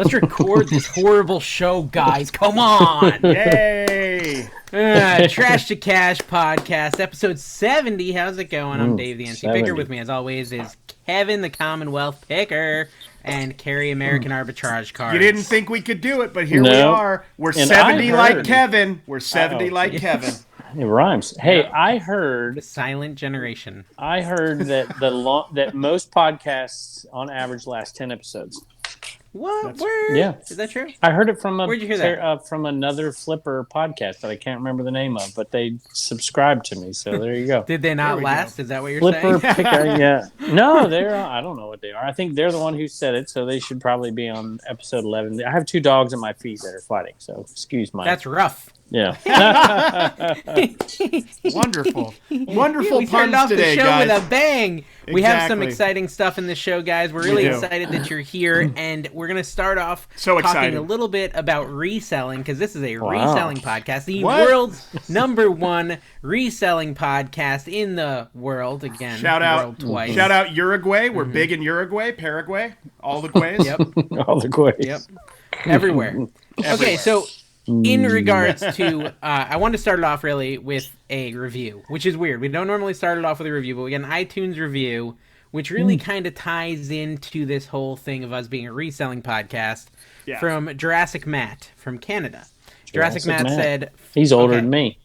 Let's record this horrible show, guys. Come on. Yay. Trash to Cash podcast, episode 70. How's it going? I'm Dave, the NC Picker. With me, as always, is Kevin, the Commonwealth Picker, and Carrie, American Arbitrage cards. You didn't think we could do it, but here we are. We're 70 like Kevin. We're 70 like Kevin. It rhymes. Hey, I heard the silent generation. I heard that that most podcasts on average last 10 episodes. What? Where? Yeah. Is that true? I heard it from Where'd you hear that? From another Flipper podcast that I can't remember the name of, but they subscribed to me, so there you go. Did they not last? Is that what you're Flipper saying? Picker, yeah. No, I don't know what they are. I think they're the one who said it, so they should probably be on episode 11. I have 2 dogs at my feet that are fighting, so excuse my... That's rough. Yeah. Wonderful. Wonderful we puns off today, the show guys. with a bang. Exactly. We have some exciting stuff in the show, guys. We're really excited that you're here, and we're going to start off talking a little bit about reselling, because this is a reselling podcast, the world's #1 reselling podcast in the world. Again, shout out, world twice. Shout out Uruguay. We're big in Uruguay, Paraguay, all the Guays. Yep. All the Guays. Yep. Everywhere. Okay, so... in regards to, I wanted to start it off really with a review, which is weird. We don't normally start it off with a review, but we get an iTunes review, which really kind of ties into this whole thing of us being a reselling podcast from Jurassic Matt from Canada. Jurassic Matt said... He's older than me.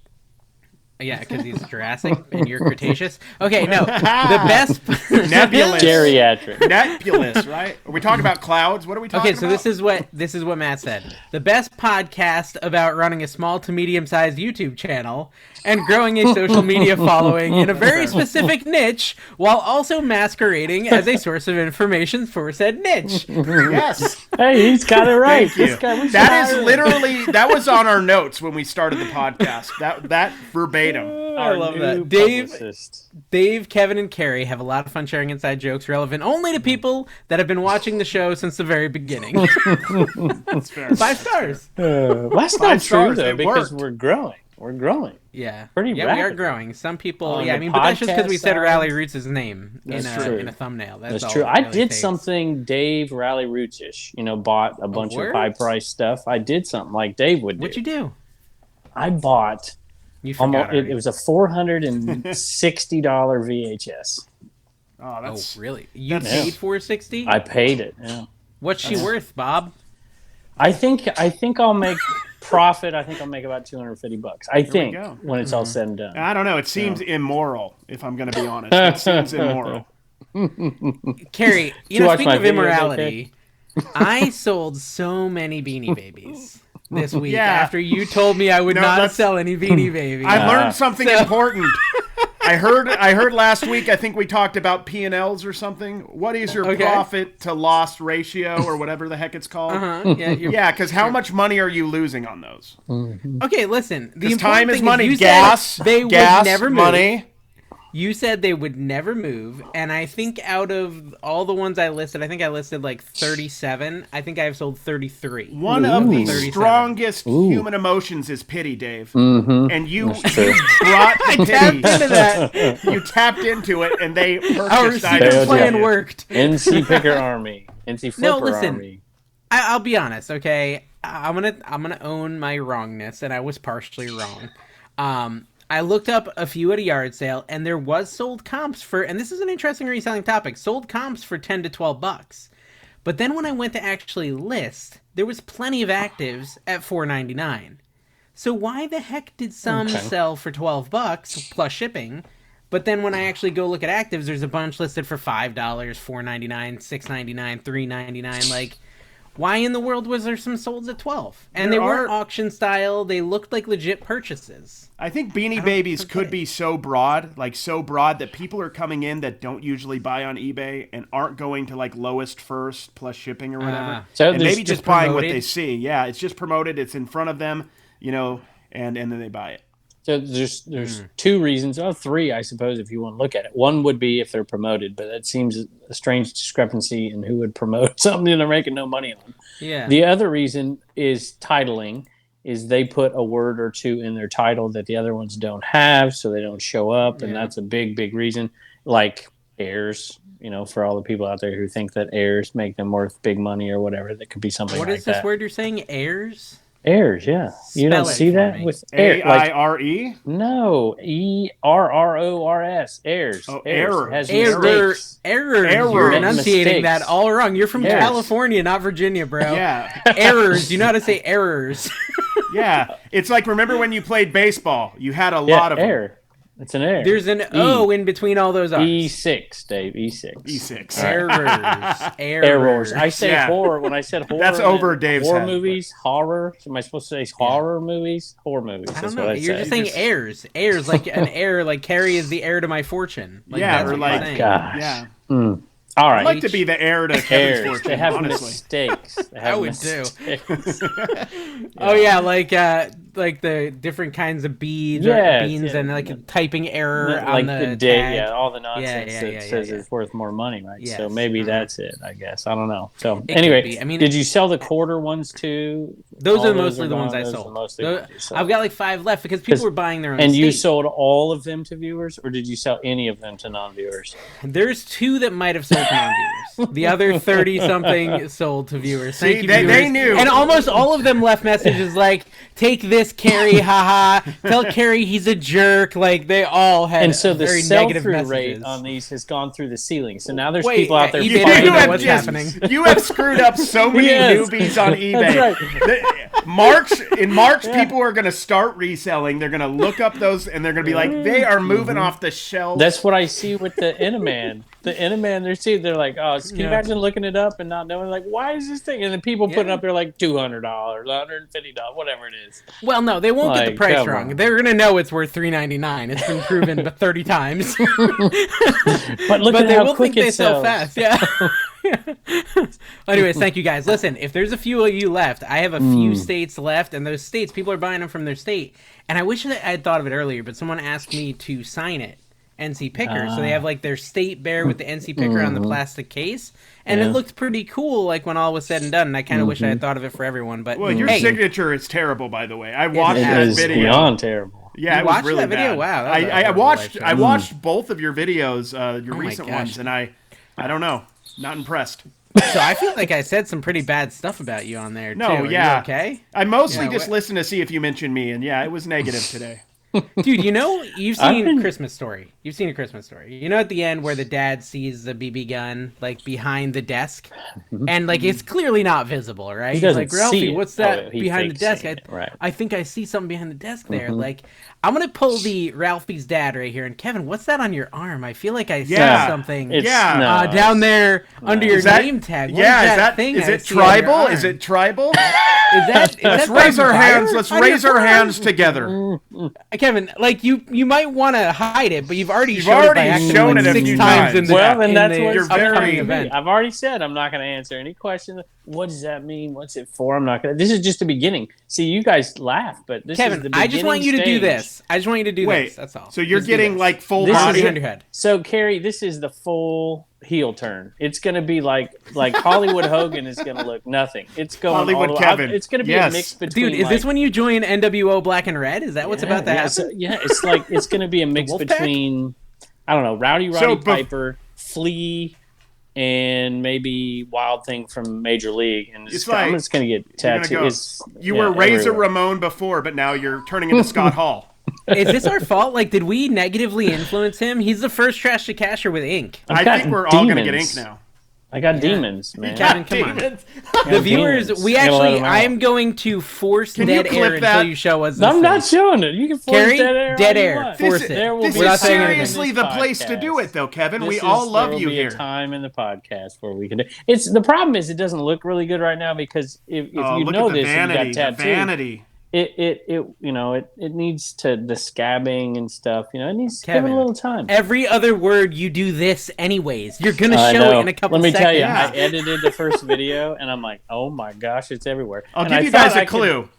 Yeah, because he's Jurassic and you're Cretaceous. Okay, no. The best... Nebulous. Geriatric. Nebulous, right? Are we talking about clouds? What are we talking about? Okay, so this is what Matt said. The best podcast about running a small to medium-sized YouTube channel and growing a social media following in a very specific niche while also masquerading as a source of information for said niche. Yes. Hey, he's got it right. Thank you. That is literally, that was on our notes when we started the podcast. That verbatim. I love that. Dave, Kevin, and Carrie have a lot of fun sharing inside jokes relevant only to people that have been watching the show since the very beginning. That's fair. 5 stars. That's not true, though, because we're growing. We're growing. Yeah. Pretty rapid. We are growing. Some people, On I mean, but that's just because we said Rally Roots' name in true. a thumbnail. That's true. I did something Dave Rally Roots-ish, bought a bunch of high-priced stuff. I did something like Dave would do. What'd you do? I bought... it was a $460 VHS. Oh, that's really? You paid $460? I paid it. Yeah. What's she worth, Bob? I think I'll make profit. I think I'll make about $250. I think when it's all said and done. I don't know. It seems immoral, if I'm going to be honest. It seems immoral. Carrie, speaking of immorality, I sold so many Beanie Babies this week after you told me I would not sell any Beanie Babies. I learned something important. I heard last week, I think we talked about P&Ls or something. What is your profit to loss ratio or whatever the heck it's called? Yeah, because how much money are you losing on those? Okay, listen. Because time is money. Gas, would never money. Move. You said they would never move, and I think out of all the ones I listed, I think I listed like 37. I think I've sold 33. One of the strongest human emotions is pity, Dave. And you brought the pity. Into that. You tapped into it, and they purchased. Our secret plan worked. NC Picker Army. NC Flipper Army. I'll be honest, okay? I'm gonna own my wrongness, and I was partially wrong. I looked up a few at a yard sale, and there was sold comps for, and this is an interesting reselling topic, sold comps for $10 to $12. But then when I went to actually list, there was plenty of actives at $4.99. So why the heck did some sell for $12 plus shipping? But then when I actually go look at actives, there's a bunch listed for $5, $4.99, $6.99, $3.99. Like, why in the world was there some sold at 12? And they weren't auction style. They looked like legit purchases. I think Beanie Babies could be so broad that people are coming in that don't usually buy on eBay and aren't going to like lowest first plus shipping or whatever. So and maybe just buying what they see. Yeah, it's just promoted. It's in front of them, and then they buy it. So there's 2 reasons, 3, I suppose, if you want to look at it. One would be if they're promoted, but that seems a strange discrepancy in who would promote something they're making no money on. Yeah. The other reason is titling, is they put a word or 2 in their title that the other ones don't have, so they don't show up, and that's a big, big reason. Like heirs. For all the people out there who think that heirs make them worth big money or whatever, that could be something like that. What is this word you're saying? Heirs? Heirs, yeah. You don't see that with A-I-R-E? No, E-R-R-O-R-S. Heirs. Oh, errors. Errors. You're enunciating that all wrong. You're from Heirs. California, not Virginia, bro. Yeah. Errors. You know how to say errors. Yeah. It's like, remember when you played baseball? You had a lot of error. Them. It's an error. There's an O in between all those R's. E6, Dave. E6. E6. Errors. I say horror. When I said horror, that's over Dave's horror head, movies. Horror. Am I supposed to say horror movies? Horror movies. I don't know. You're just saying heirs. Heirs, like an heir, like Carrie is the heir to my fortune. Like, yeah, or like, gosh. Yeah. All right. I'd like to be the heir to Kevin's fortune. They have honestly. mistakes. I would too. Oh yeah, like the different kinds of beans and like a typing error on the tag. all the nonsense that says it's worth more money, right? Yes. So maybe that's it. I guess I don't know. So It anyway, I mean, did you sell the quarter ones too? Those are mostly the ones I sold. I've got like 5 left because people were buying their own. And you sold all of them to viewers, or did you sell any of them to non-viewers? There's 2 that might have sold to non-viewers. The other 30-something sold to viewers. Thank you, viewers. They knew. And almost all of them left messages like, "Take this, Carrie, haha. Tell Carrie he's a jerk." Like, they all had very negative sell-through messages. rate on these has gone through the ceiling. So now there's people out there eBay know what's happening. You have screwed up so many newbies on eBay. That's right. March, people are going to start reselling. They're going to look up those, and they're going to be like, they are moving off the shelf. That's what I see with the Enaman. The Enaman, they're like, oh, can you imagine looking it up and not knowing, like, why is this thing? And then people putting up there like $200, $150, whatever it is. Well, no, they won't get the price wrong. They're going to know it's worth $3.99. It's been proven but 30 times. But look at they how will quick think they it sell sells. fast. Yeah. Anyways, thank you guys. Listen, if there's a few of you left, I have a few states left, and those states, people are buying them from their state. And I wish that I had thought of it earlier, but someone asked me to sign it. NC Picker. So they have like their state bear with the NC Picker on the plastic case. And it looked pretty cool like when all was said and done. And I kind of wish I had thought of it for everyone. But your signature is terrible, by the way. I watched that It is video. beyond terrible. Yeah, it was really that video? bad. Wow. I watched both of your videos, your recent ones, and I don't know. Not impressed. So I feel like I said some pretty bad stuff about you on there, too. No, Are you okay? I mostly just listened to see if you mentioned me, and it was negative today. Dude, you've seen Christmas Story. You've seen A Christmas Story. You know at the end where the dad sees the BB gun like behind the desk, and like it's clearly not visible, right? He doesn't He's like, Ralphie, see it. what's that He behind the thinks desk? right. I think I see something behind the desk there. Like, I'm gonna pull the Ralphie's dad right here, and Kevin, what's that on your arm? I feel like I see something. Down there under your name tag. What is that thing? Is it tribal? Is it tribal? Let's raise our hands. Let's raise our hands together. Kevin, like you might want to hide it, but you've already shown it a 6 few times in the then that's what you're very event. I've already said I'm not going to answer any questions. What does that mean? What's it for? I'm not going to. This is just the beginning. See, you guys laugh, but this Kevin, is the beginning I just want you to do this. I just want you to do this. That's all. So you're getting like full this body behind your head. So Carrie, this is the full heel turn. It's going to be like Hollywood Hogan is going to look nothing. It's going Hollywood Kevin. It's going to be a mix between. Dude, is this when you join NWO Black and Red? Is that what's about to happen? So, it's like it's going to be a mix between I don't know, Rowdy Piper, Flea, and maybe Wild Thing from Major League. And I'm just going to get tattooed. You were Razor Ramon before, but now you're turning into Scott Hall. Is this our fault? Like, did we negatively influence him? He's the first trash to casher with ink. I think we're all going to get ink now. I got demons, man. Kevin, come on. The viewers, I'm going to force dead air until you show us this. I'm not showing it. You can force dead air. Force it. This is seriously the place to do it, though, Kevin. We all love you here. There will be a time in the podcast where we can do it. The problem is it doesn't look really good right now because if you know this, you got tattooed. Vanity. It needs the scabbing and stuff. It needs to give it a little time. Every other word you do this anyways. You're gonna show it in a couple seconds. Let me tell you, I edited the first video and I'm like, oh my gosh, it's everywhere. I'll give you guys a clue.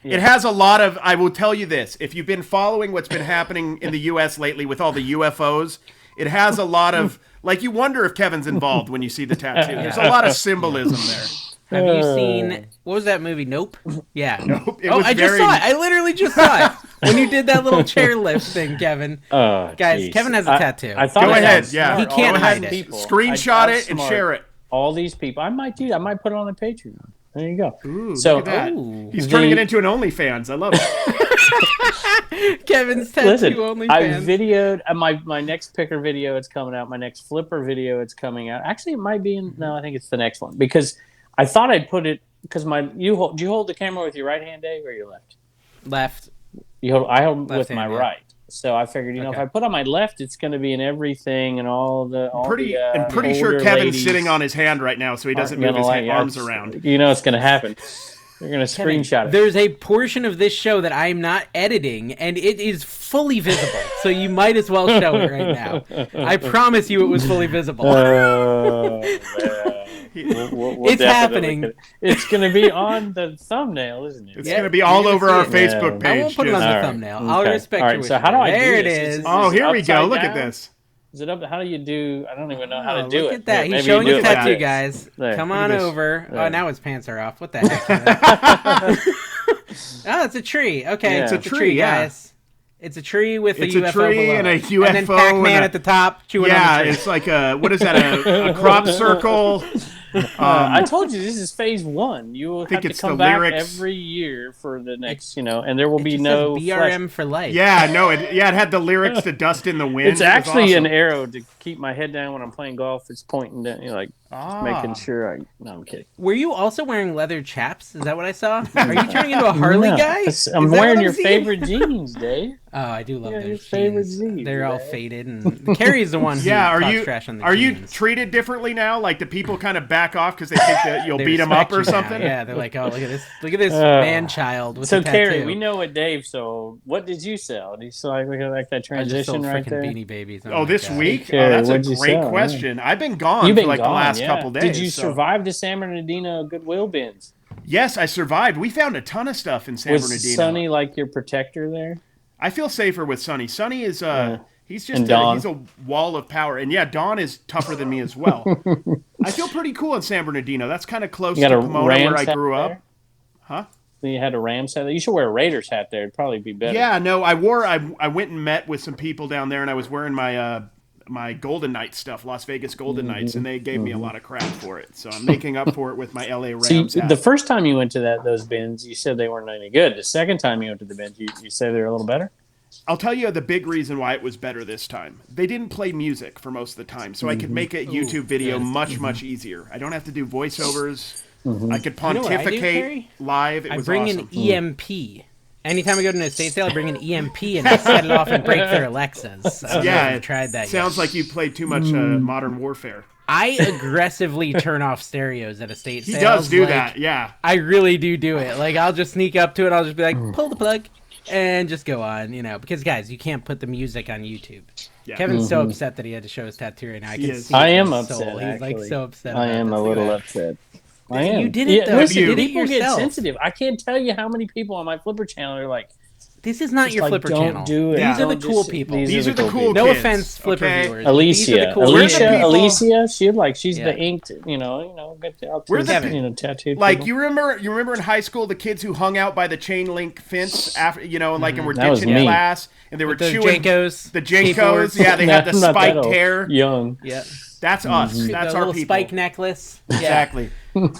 It has a lot of. I will tell you this: if you've been following what's been happening in the U.S. lately with all the UFOs, it has a lot of. Like you wonder if Kevin's involved when you see the tattoo. There's a lot of symbolism there. Have you seen, what was that movie, Nope? Yeah. Nope. I just saw it. I literally just saw it. when you did that little chairlift thing, Kevin. Oh, guys, geez. Kevin has a tattoo. I thought Go ahead. He can't hide it. Screenshot it and share it. All these people. I might do that. I might put it on the Patreon. There you go. Ooh, so look at that. He's turning it into an OnlyFans. I love it. Kevin's tattoo OnlyFans. I videoed my next picker video. It's coming out. My next flipper video. It's coming out. Actually, it might be no. I think it's the next one because I thought I'd put it because do you hold the camera with your right hand, Dave, or your left? Left. I hold left with my right. So I figured, if I put on my left, it's going to be in everything and I'm pretty sure Kevin's sitting on his hand right now, so he doesn't move his arms around. You know it's going to happen. They're going to screenshot it. There's a portion of this show that I'm not editing, and it is fully visible. So you might as well show it right now. I promise you it was fully visible. We'll it's happening. It's going to be on the thumbnail, isn't it? It's going to be all over our Facebook page. I won't put it on the thumbnail. I'll respect your wishes. So how do I there do this? It is. Oh, here we go. Look at this. Is it up? How do you do? I don't even know how to do it. Look at that. He's showing his tattoo, guys. There. Come on over. There. Oh, now his pants are off. What the heck? Oh, it's a tree. Okay, it's a tree, guys. It's a tree with a UFO below. And a UFO and then Pac-Man at the top chewing on the tree. It's like what is that? A crop circle. I told you this is phase 1. You will have to come back every year for the next, and there will be no BRM for life. Yeah, no, it had the lyrics to "Dust in the Wind." It's actually an arrow to keep my head down when I'm playing golf. It's pointing down, making sure No, I'm kidding. Were you also wearing leather chaps? Is that what I saw? Are you turning into a Harley guy? I'm wearing your favorite jeans, Dave. Oh, I do love those favorite jeans. They're all faded, and Carrie's the one who talks trash on the Are jeans. you treated differently now? Like, do people kind of back off because they think that you'll beat them up or something? Yeah, they're like, oh, look at this man-child with a tattoo. So, Carrie, we know what Dave sold. What did you sell? Did you sell like that transition right there? Beanie Babies. This week? Carrie, that's a great question. Yeah. I've been gone for the last couple days. Did you survive the San Bernardino Goodwill bins? Yes, I survived. We found a ton of stuff in San Bernardino. Was Sonny like your protector there? I feel safer with Sonny. Sonny is he's just he's a wall of power. And yeah, Don is tougher than me as well. I feel pretty cool in San Bernardino. That's kind of close to Pomona where I grew up. Huh? You had a Rams hat there. You should wear a Raiders hat there. It'd probably be better. Yeah, no, I went and met with some people down there, and I was wearing my my Golden Knights stuff, Las Vegas Golden Knights, and they gave me a lot of crap for it. So I'm making up for it with my LA Rams hat. The first time you went to those bins, you said they weren't any good. The second time you went to the bins, you said they were a little better? I'll tell you the big reason why it was better this time. They didn't play music for most of the time, so I could make a YouTube video much easier. I don't have to do voiceovers. I could pontificate live. It was bring an EMP. Anytime I go to an estate sale, I bring an EMP and I set it off and break their Alexas. I tried that. Sounds like you played too much Modern Warfare. I aggressively turn off stereos at estate sales. He does do that, yeah. I really do it. Like, I'll just sneak up to it. I'll just be like, pull the plug, and just go on, Because, guys, you can't put the music on YouTube. Yeah. Kevin's so upset that he had to show his tattoo right now. I am upset, He's, like, so upset. I am a little upset. I am. You did it, though. Listen, you did people it yourself. Get sensitive. I can't tell you how many people on my Flipper channel are like, this is not your Flipper channel. Do it. These are the cool people. These are the cool kids. No offense, Flipper viewers. Alicia, she's the inked, We're the tattooed. Like you remember in high school the kids who hung out by the chain link fence after and were ditching class and they were chewing the Jenkos. Yeah, they had the spiked hair. Young. Yeah. That's us. That's our people. Spike necklace. Exactly.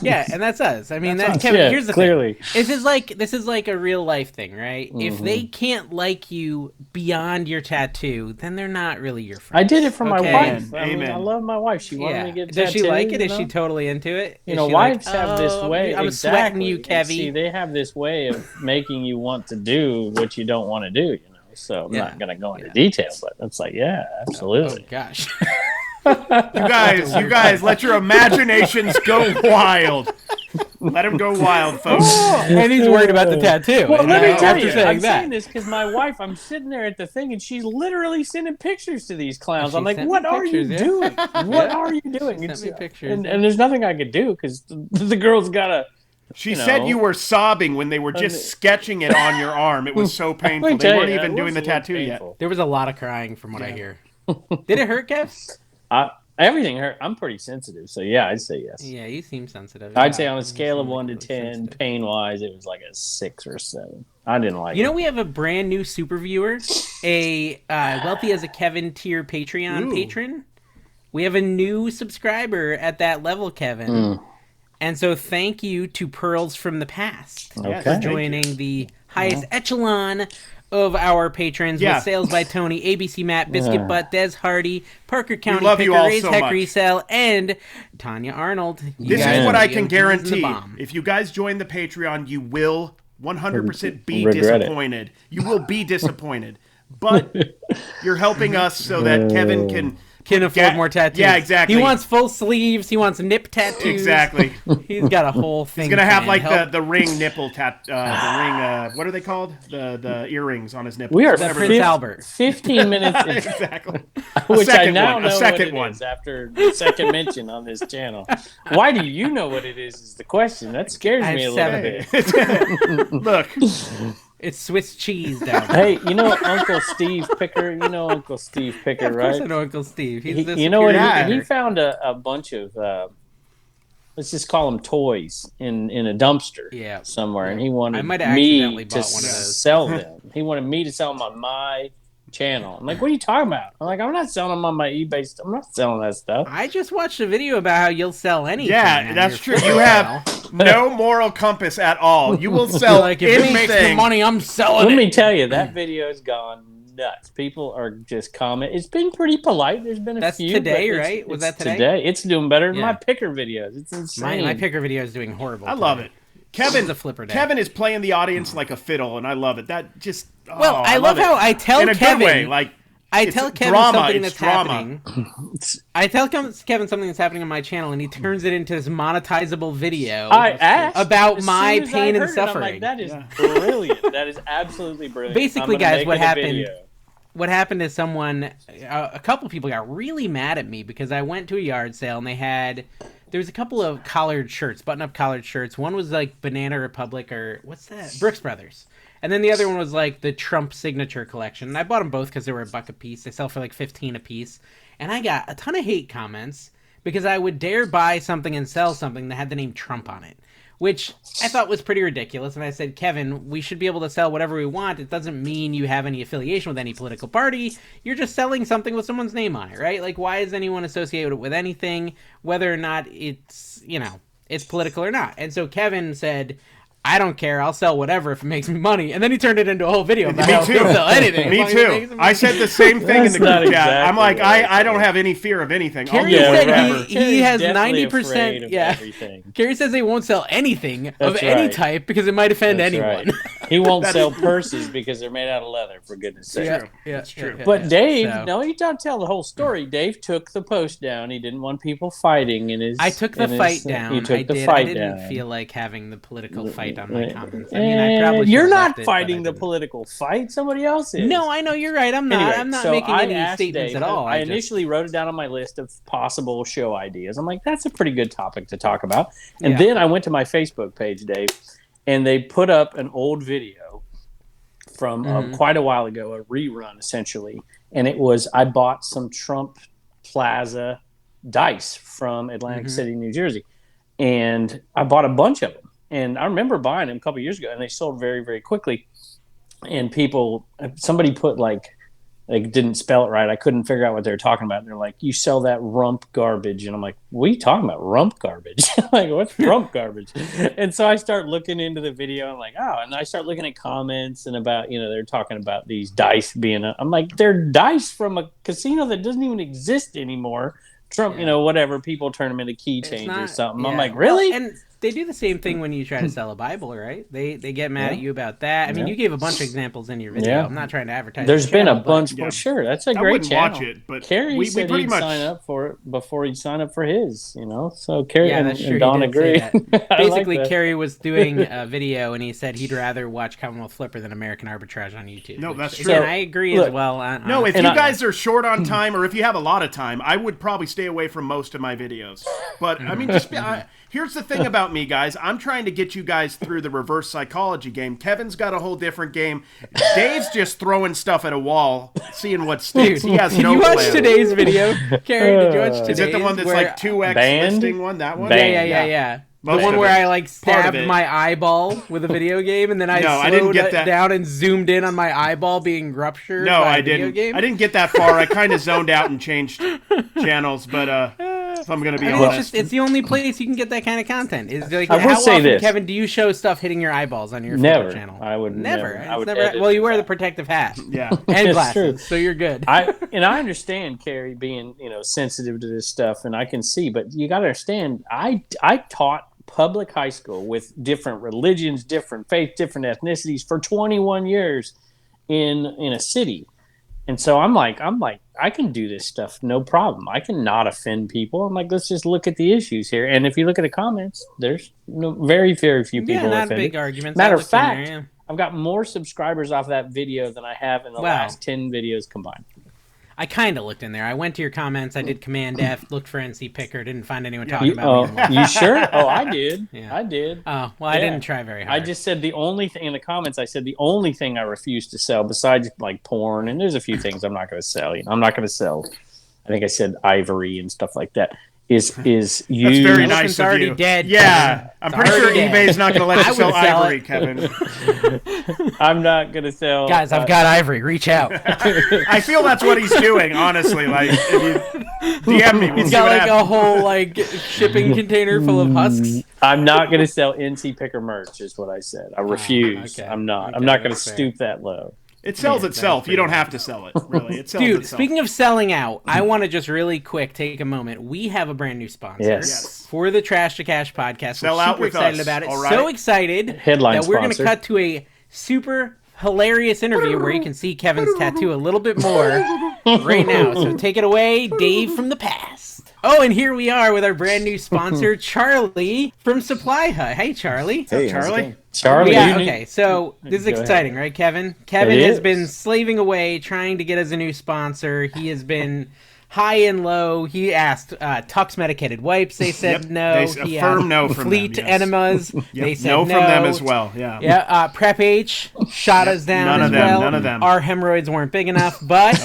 Yeah, and that's us. I mean, that's Kevin. Here's the thing. This is like a real life thing, right? Mm-hmm. If they can't like you beyond your tattoo, then they're not really your friend. I did it for my wife. I mean, I love my wife. She wanted me to get a tattoo. Does she like it? Is she totally into it? Wives have this way. I'm sweating you, Kevy. See, they have this way of making you want to do what you don't want to do. So I'm not going to go into detail, but it's like, absolutely. Oh gosh. You guys, let your imaginations go wild. Let them go wild, folks. And he's worried about the tattoo. Well, let me tell you, I'm saying this because my wife, I'm sitting there at the thing, and she's literally sending pictures to these clowns. I'm like, what are you doing? What are you doing? Send me pictures. And there's nothing I could do because the girl's got to... She said you were sobbing when they were just sketching it on your arm. It was so painful. They weren't even doing the tattoo yet. There was a lot of crying from what I hear. Did it hurt, Kev? Everything hurt. I'm pretty sensitive, so I'd say yes. Yeah, you seem sensitive. I'd say on a scale of 1 to 10, pain-wise, it was like a 6 or 7. I didn't like it. You know, we have a brand new super viewer, a Wealthy as a Kevin tier Patreon patron. We have a new subscriber at that level, Kevin. And so thank you to Pearls from the Past for joining the highest echelon of our patrons with Sales by Tony, ABC Matt, Biscuit Butt, Des Hardy, Parker County Picker, Raise Heck Resale, and Tanya Arnold. This is what I can guarantee. If you guys join the Patreon, you will 100% be disappointed. You will be disappointed. But you're helping us so that Kevin can afford more tattoos. Yeah, exactly. He wants full sleeves. He wants nip tattoos. Exactly. He's got a whole thing. He's gonna have like the ring nipple the ring. What are they called? The earrings on his nipple. We are Prince Albert. 15 minutes. Exactly. Which I now know what it is after the second mention on this channel. Why do you know what it is the question. That scares me a little bit. Look. It's Swiss cheese down there. Hey, you know Uncle Steve Picker? You know Uncle Steve Picker, right? Of course I know Uncle Steve. He's you know what? He found a bunch of, let's just call them toys in a dumpster somewhere, and he wanted me to sell them. He wanted me to sell them on my channel. I'm like, what are you talking about? I'm like, I'm not selling them on my eBay. I'm not selling that stuff. I just watched a video about how you'll sell anything. Yeah, that's true. You have no moral compass at all. You will sell like, if anything. it makes the money, I'm selling Let me tell you, that video has gone nuts. People are just commenting. It's been pretty polite. There's been a few. That's today, right? Was that today? Today. It's doing better than my picker videos. It's insane. My picker video is doing horrible. I love it. Kevin's a flipper day. Kevin is playing the audience like a fiddle, and I love it. That just I love how I tell in a Kevin good way, like I tell Kevin drama, something that's drama. happening. I tell Kevin something that's happening on my channel, and he turns it into this monetizable video about my pain and suffering. I'm like, that is brilliant. That is absolutely brilliant. Basically, guys, what happened? What happened is a couple people got really mad at me because I went to a yard sale and there was a couple of collared shirts, button-up collared shirts. One was like Banana Republic or what's that? Brooks Brothers. And then the other one was like the Trump signature collection. And I bought them both because they were $1 a piece. They sell for like 15 a piece. And I got a ton of hate comments because I would dare buy something and sell something that had the name Trump on it, which I thought was pretty ridiculous. And I said, Kevin, we should be able to sell whatever we want. It doesn't mean you have any affiliation with any political party. You're just selling something with someone's name on it, right? Like, why is anyone associated with anything, whether or not it's, it's political or not? And so Kevin said, I don't care. I'll sell whatever if it makes me money. And then he turned it into a whole video about how he'll sell anything. Me too. I said the same thing in the group chat. I'm like, I don't have any fear of anything. Carrie said he has 90%. Yeah. Carrie says he won't sell anything of any type because it might offend anyone. He won't sell purses because they're made out of leather, for goodness sake. Yeah, that's true. But Dave, no, you don't tell the whole story. Dave took the post down. He didn't want people fighting in his. I took the fight down. He took the fight down. I didn't feel like having the political fight on my comments. I mean, I probably you're not fighting the political fight. Somebody else is. No, I know you're right. I'm not. Anyway, I'm not making any statements at all. I initially wrote it down on my list of possible show ideas. I'm like, that's a pretty good topic to talk about. And then I went to my Facebook page, Dave, and they put up an old video from quite a while ago, a rerun essentially. And it was, I bought some Trump Plaza dice from Atlantic City, New Jersey. And I bought a bunch of them. And I remember buying them a couple years ago, and they sold very, very quickly. And somebody put didn't spell it right. I couldn't figure out what they were talking about. They're like, you sell that rump garbage. And I'm like, what are you talking about? Rump garbage? Like, what's rump garbage? And so I start looking into the video. I'm like, and I start looking at comments and about, they're talking about these dice being, I'm like, they're dice from a casino that doesn't even exist anymore. Trump, whatever, people turn them into keychains or something. I'm like, really? And they do the same thing when you try to sell a Bible, right? They get mad at you about that. I mean, you gave a bunch of examples in your video. I'm not trying to advertise. There's been a bunch. Well, sure, that's a great channel. I wouldn't watch it, but Carrie said he'd sign up for it before he'd sign up for his. So Carrie and Don agree. Basically, Carrie was doing a video, and he said he'd rather watch Commonwealth Flipper than American Arbitrage on YouTube. No, that's true. And I agree as well. No, if you guys are short on time, or if you have a lot of time, I would probably stay away from most of my videos. But I mean, here's the thing about me, guys. I'm trying to get you guys through the reverse psychology game. Kevin's got a whole different game. Dave's just throwing stuff at a wall, seeing what sticks. He has no plan. Did you watch today's video? Carrie, did you watch today's? Is it the one that's like 2x listing one? That one? Yeah. The one where I like stabbed my eyeball with a video game, and then I slowed it down and zoomed in on my eyeball being ruptured. No, by I a video didn't. Game. I didn't get that far. I kind of zoned out and changed channels, but if I'm gonna be honest, it's the only place you can get that kind of content. Is like, I will say this, Kevin, do you show stuff hitting your eyeballs on your never channel? I would never. I would never. Well, you wear the protective hat, yeah, and glasses, so you're good. I understand Carrie being sensitive to this stuff, and I can see, but you got to understand. I taught public high school with different religions, different faiths, different ethnicities for 21 years in a city. And so I'm like, I can do this stuff, no problem. I can not offend people. I'm like, let's just look at the issues here. And if you look at the comments, there's very, very few people not offended. big arguments. Matter of fact, I've got more subscribers off that video than I have in the last 10 videos combined. I kind of looked in there. I went to your comments. I did Command F, looked for NC Picker, didn't find anyone talking about me. You sure? Oh, I did. Yeah. I did. Oh, well, I didn't try very hard. I just said the only thing in the comments. I said the only thing I refuse to sell, besides like porn, and there's a few things I'm not going to sell. I'm not going to sell. I think I said ivory and stuff like that. Is you? That's very nice of you. Already dead. Yeah, I'm pretty sure eBay's not going to let you sell ivory, Kevin. I'm not going to sell. Guys, I've got ivory. Reach out. I feel that's what he's doing, honestly. Like, if you DM me, he's got like a whole like shipping container full of husks. I'm not going to sell NC Picker merch, is what I said. I refuse. I'm not. I'm not going to stoop that low. It sells itself. You don't have to sell it, really. It sells Dude, itself. Speaking of selling out, I want to just really quick take a moment. We have a brand new sponsor for the Trash to Cash podcast. Sell out with excited us. about it. All right. So excited Headline that we're going to cut to a super hilarious interview where you can see Kevin's tattoo a little bit more right now. So take it away, Dave from the past. Oh, and here we are with our brand new sponsor, Charlie from Supply Hut. Hey, Charlie. Hey, Charlie. Charlie. Yeah, okay, so this is exciting, right, Kevin? Kevin has been slaving away trying to get us a new sponsor. He has been high and low. He asked Tux medicated wipes. They said no. They affirmed no from Fleet them, yes. enemas. They said no from them as well. Yeah. Yeah. Prep H shot us down as well. None of them. Our hemorrhoids weren't big enough, but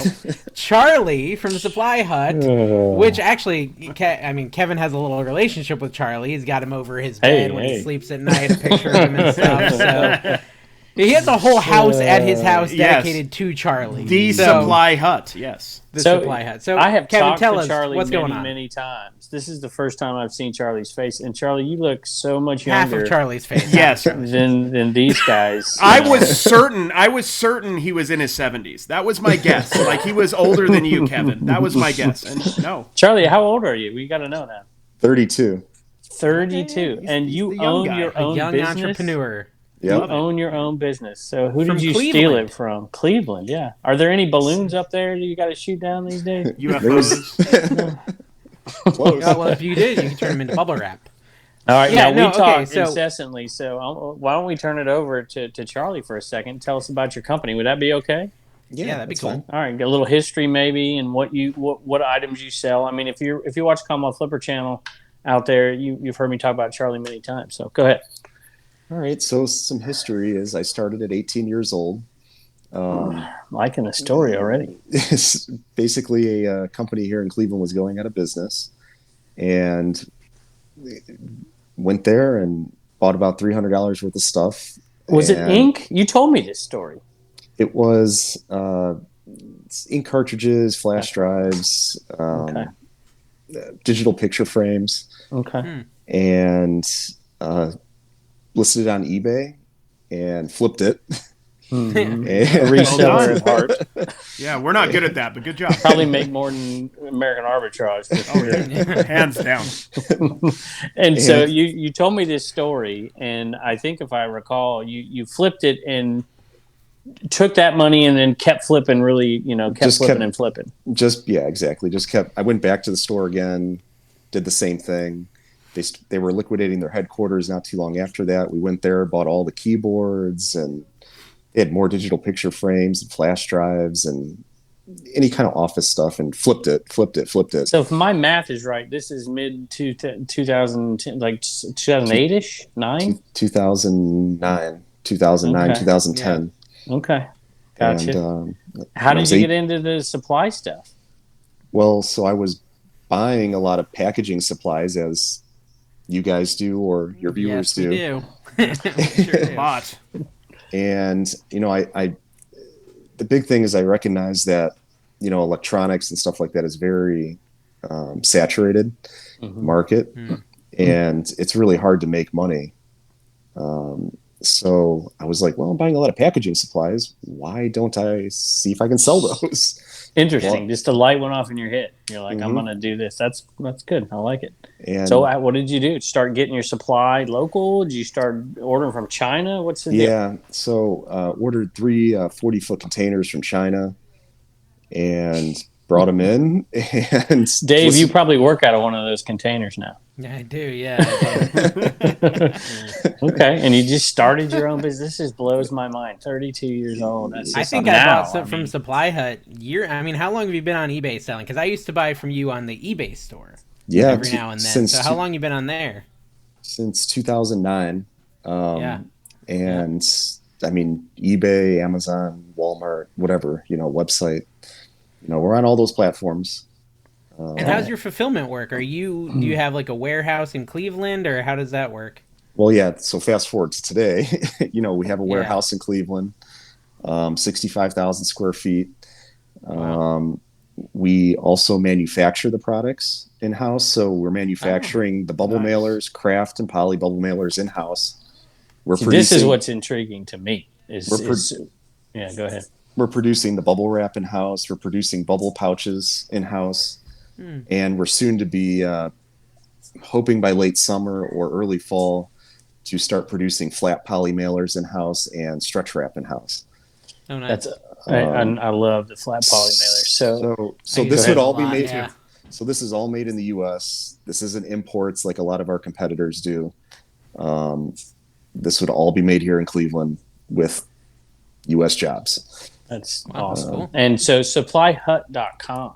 Charlie from the Supply Hut, which actually, Kevin has a little relationship with Charlie. He's got him over his bed when he sleeps at night, a picture of him and stuff. So. He has a whole house at his house dedicated to Charlie. The Supply Hut, yes. The Supply Hut. So I have Kevin, talked tell to us Charlie what's going on. many times. This is the first time I've seen Charlie's face, and Charlie, you look so much younger. Half of Charlie's face. Yes. Than these guys. I was certain he was in his 70s. That was my guess. Like he was older than you, Kevin. That was my guess. And no. Charlie, how old are you? We got to know now. 32. 32, and you own your own young business? Entrepreneur. You own your own business. So who did you steal it from? Cleveland, yeah. Are there any balloons up there that you got to shoot down these days? UFOs. Close. Well, if you did, you can turn them into bubble wrap. All right, we talk incessantly, so why don't we turn it over to Charlie for a second? Tell us about your company. Would that be okay? Yeah, that'd be cool. Fine. All right, get a little history maybe, and what items you sell. I mean, if you watch Commonwealth Flipper channel out there, you've heard me talk about Charlie many times. So go ahead. All right, so some history is I started at 18 years old. Liking the story already. Basically, a company here in Cleveland was going out of business, and went there and bought about $300 worth of stuff. Was it ink? You told me this story. It was ink cartridges, flash drives, digital picture frames. Okay. And listed it on eBay and flipped it. Mm-hmm. Reseller of art. Yeah, we're not good at that, but good job. Probably make more than American Arbitrage. Hands down. And so you told me this story, and I think if I recall, you flipped it and took that money and then kept flipping, really, kept flipping. Exactly. I went back to the store again, did the same thing. They were liquidating their headquarters not too long after that. We went there, bought all the keyboards, and they had more digital picture frames and flash drives and any kind of office stuff, and flipped it. So if my math is right, this is mid 2010, like 2008-ish, 2009, 2010. Yeah. Okay. Gotcha. And, how did you get into the supply stuff? Well, so I was buying a lot of packaging supplies as you guys do or your viewers yes, do. We do. Sure do. Lot. And I the big thing is I recognize that electronics and stuff like that is very saturated market, and it's really hard to make money. So I was like, well, I'm buying a lot of packaging supplies. Why don't I see if I can sell those? Interesting. Just a light went off in your head. You're like, I'm going to do this. That's good. I like it. And so what did you do? Start getting your supply local? Did you start ordering from China? What's the deal? Yeah. So ordered 3 40-foot containers from China and brought them in. And Dave, you probably work out of one of those containers now. Yeah, I do. Yeah. Okay, and you just started your own business. This just blows my mind. 32 years old. I think I bought some from Supply Hut. How long have you been on eBay selling? Because I used to buy from you on the eBay store. Yeah, every now and then. So how long you been on there? Since 2009. And I mean, eBay, Amazon, Walmart, whatever, website. We're on all those platforms. And how's your fulfillment work? Do you have like a warehouse in Cleveland, or how does that work? Well, yeah. So fast forward to today, we have a warehouse in Cleveland, 65,000 square feet. Wow. We also manufacture the products in-house. So we're manufacturing the bubble mailers, craft and poly bubble mailers in-house. This is what's intriguing to me. Yeah, go ahead. We're producing the bubble wrap in-house. We're producing bubble pouches in-house. And we're soon to be hoping by late summer or early fall to start producing flat poly mailers in-house and stretch wrap in-house. Oh, nice. I love the flat poly mailers. So this would all be made. Yeah. So this is all made in the U.S. This isn't imports like a lot of our competitors do. This would all be made here in Cleveland with U.S. jobs. That's awesome. Cool. And so supplyhut.com.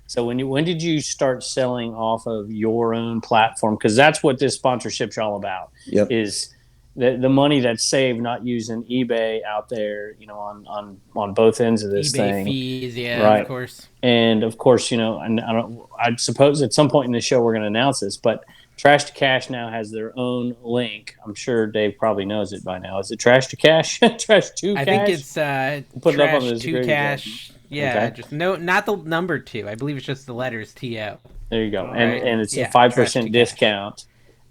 So when did you start selling off of your own platform? Because that's what this sponsorship's all about. Yep. Is the money that's saved not using eBay out there, on both ends of this eBay thing. Fees, yeah, right. Of course. And of course, and I suppose at some point in the show we're going to announce this, but Trash to Cash now has their own link. I'm sure Dave probably knows it by now. Is it Trash to Cash? Trash to Cash? I think it's put Trash it up on the to Cash. Yeah, okay. just not the number 2. I believe it's just the letters TO. There you go. And it's a 5% discount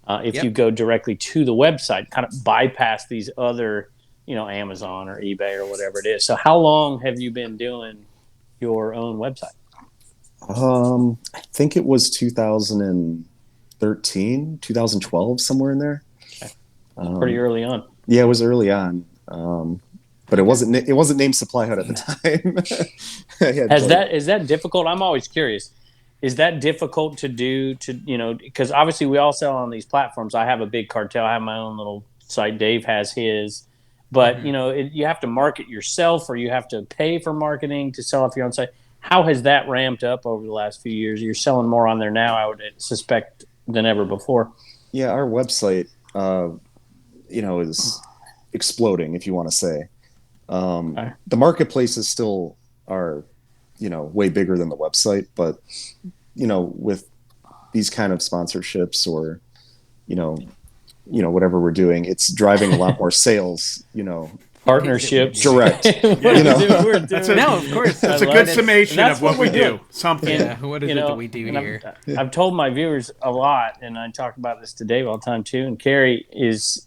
if you go directly to the website, kind of bypass these other, Amazon or eBay or whatever it is. So how long have you been doing your own website? I think it was 2013, 2012, somewhere in there. Okay. Pretty early on. Yeah, it was early on. But it wasn't named Supply Hut at the time. Is that difficult? I'm always curious. Is that difficult to do because obviously we all sell on these platforms. I have a big cartel. I have my own little site. Dave has his. But, you have to market yourself, or you have to pay for marketing to sell off your own site. How has that ramped up over the last few years? You're selling more on there now, I would suspect, than ever before. Yeah, our website, is exploding, if you want to say. The marketplaces still are, way bigger than the website, but, with these kind of sponsorships or, whatever we're doing, it's driving a lot more sales, partnerships. Direct. Of course. That's a good summation of what we do. Something. Yeah, what is it that we do here? I've told my viewers a lot, and I talk about this to Dave all the time too, and Carrie is,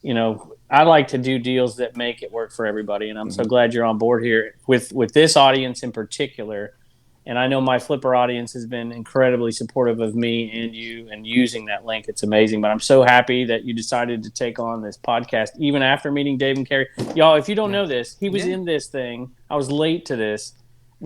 I like to do deals that make it work for everybody, and I'm so glad you're on board here with this audience in particular. And I know my Flipper audience has been incredibly supportive of me and you and using that link. It's amazing. But I'm so happy that you decided to take on this podcast, even after meeting Dave and Carrie. Y'all, if you don't know this, he was in this thing. I was late to this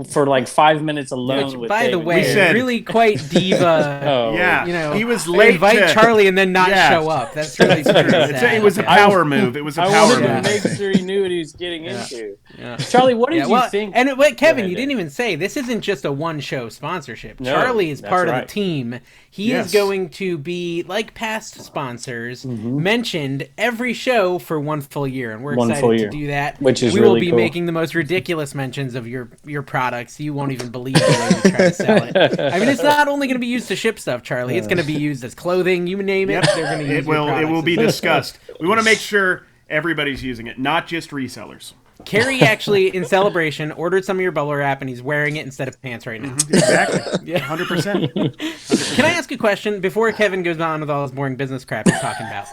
for like 5 minutes alone with By Dave. the way, really quite diva. He was late. Invite Charlie and then not show up. That's really true. It was a power move. It was a power move. I wanted to make sure he knew what he was getting into. Yeah. Charlie, what did you think? And Kevin, you didn't even say this isn't just a one-show sponsorship. No, Charlie is part of the team. He is going to be, like past sponsors, mentioned every show for one full year, and we're excited to do that. Which is we really will be cool. making the most ridiculous mentions of your product products, you won't even believe the way we try to sell it. I mean, it's not only going to be used to ship stuff, Charlie. It's going to be used as clothing. You name it. They're going to use it will be discussed. We want to make sure everybody's using it, not just resellers. Carrie actually, in celebration, ordered some of your bubble wrap, and he's wearing it instead of pants right now. Exactly. 100%. Can I ask a question before Kevin goes on with all this boring business crap he's talking about?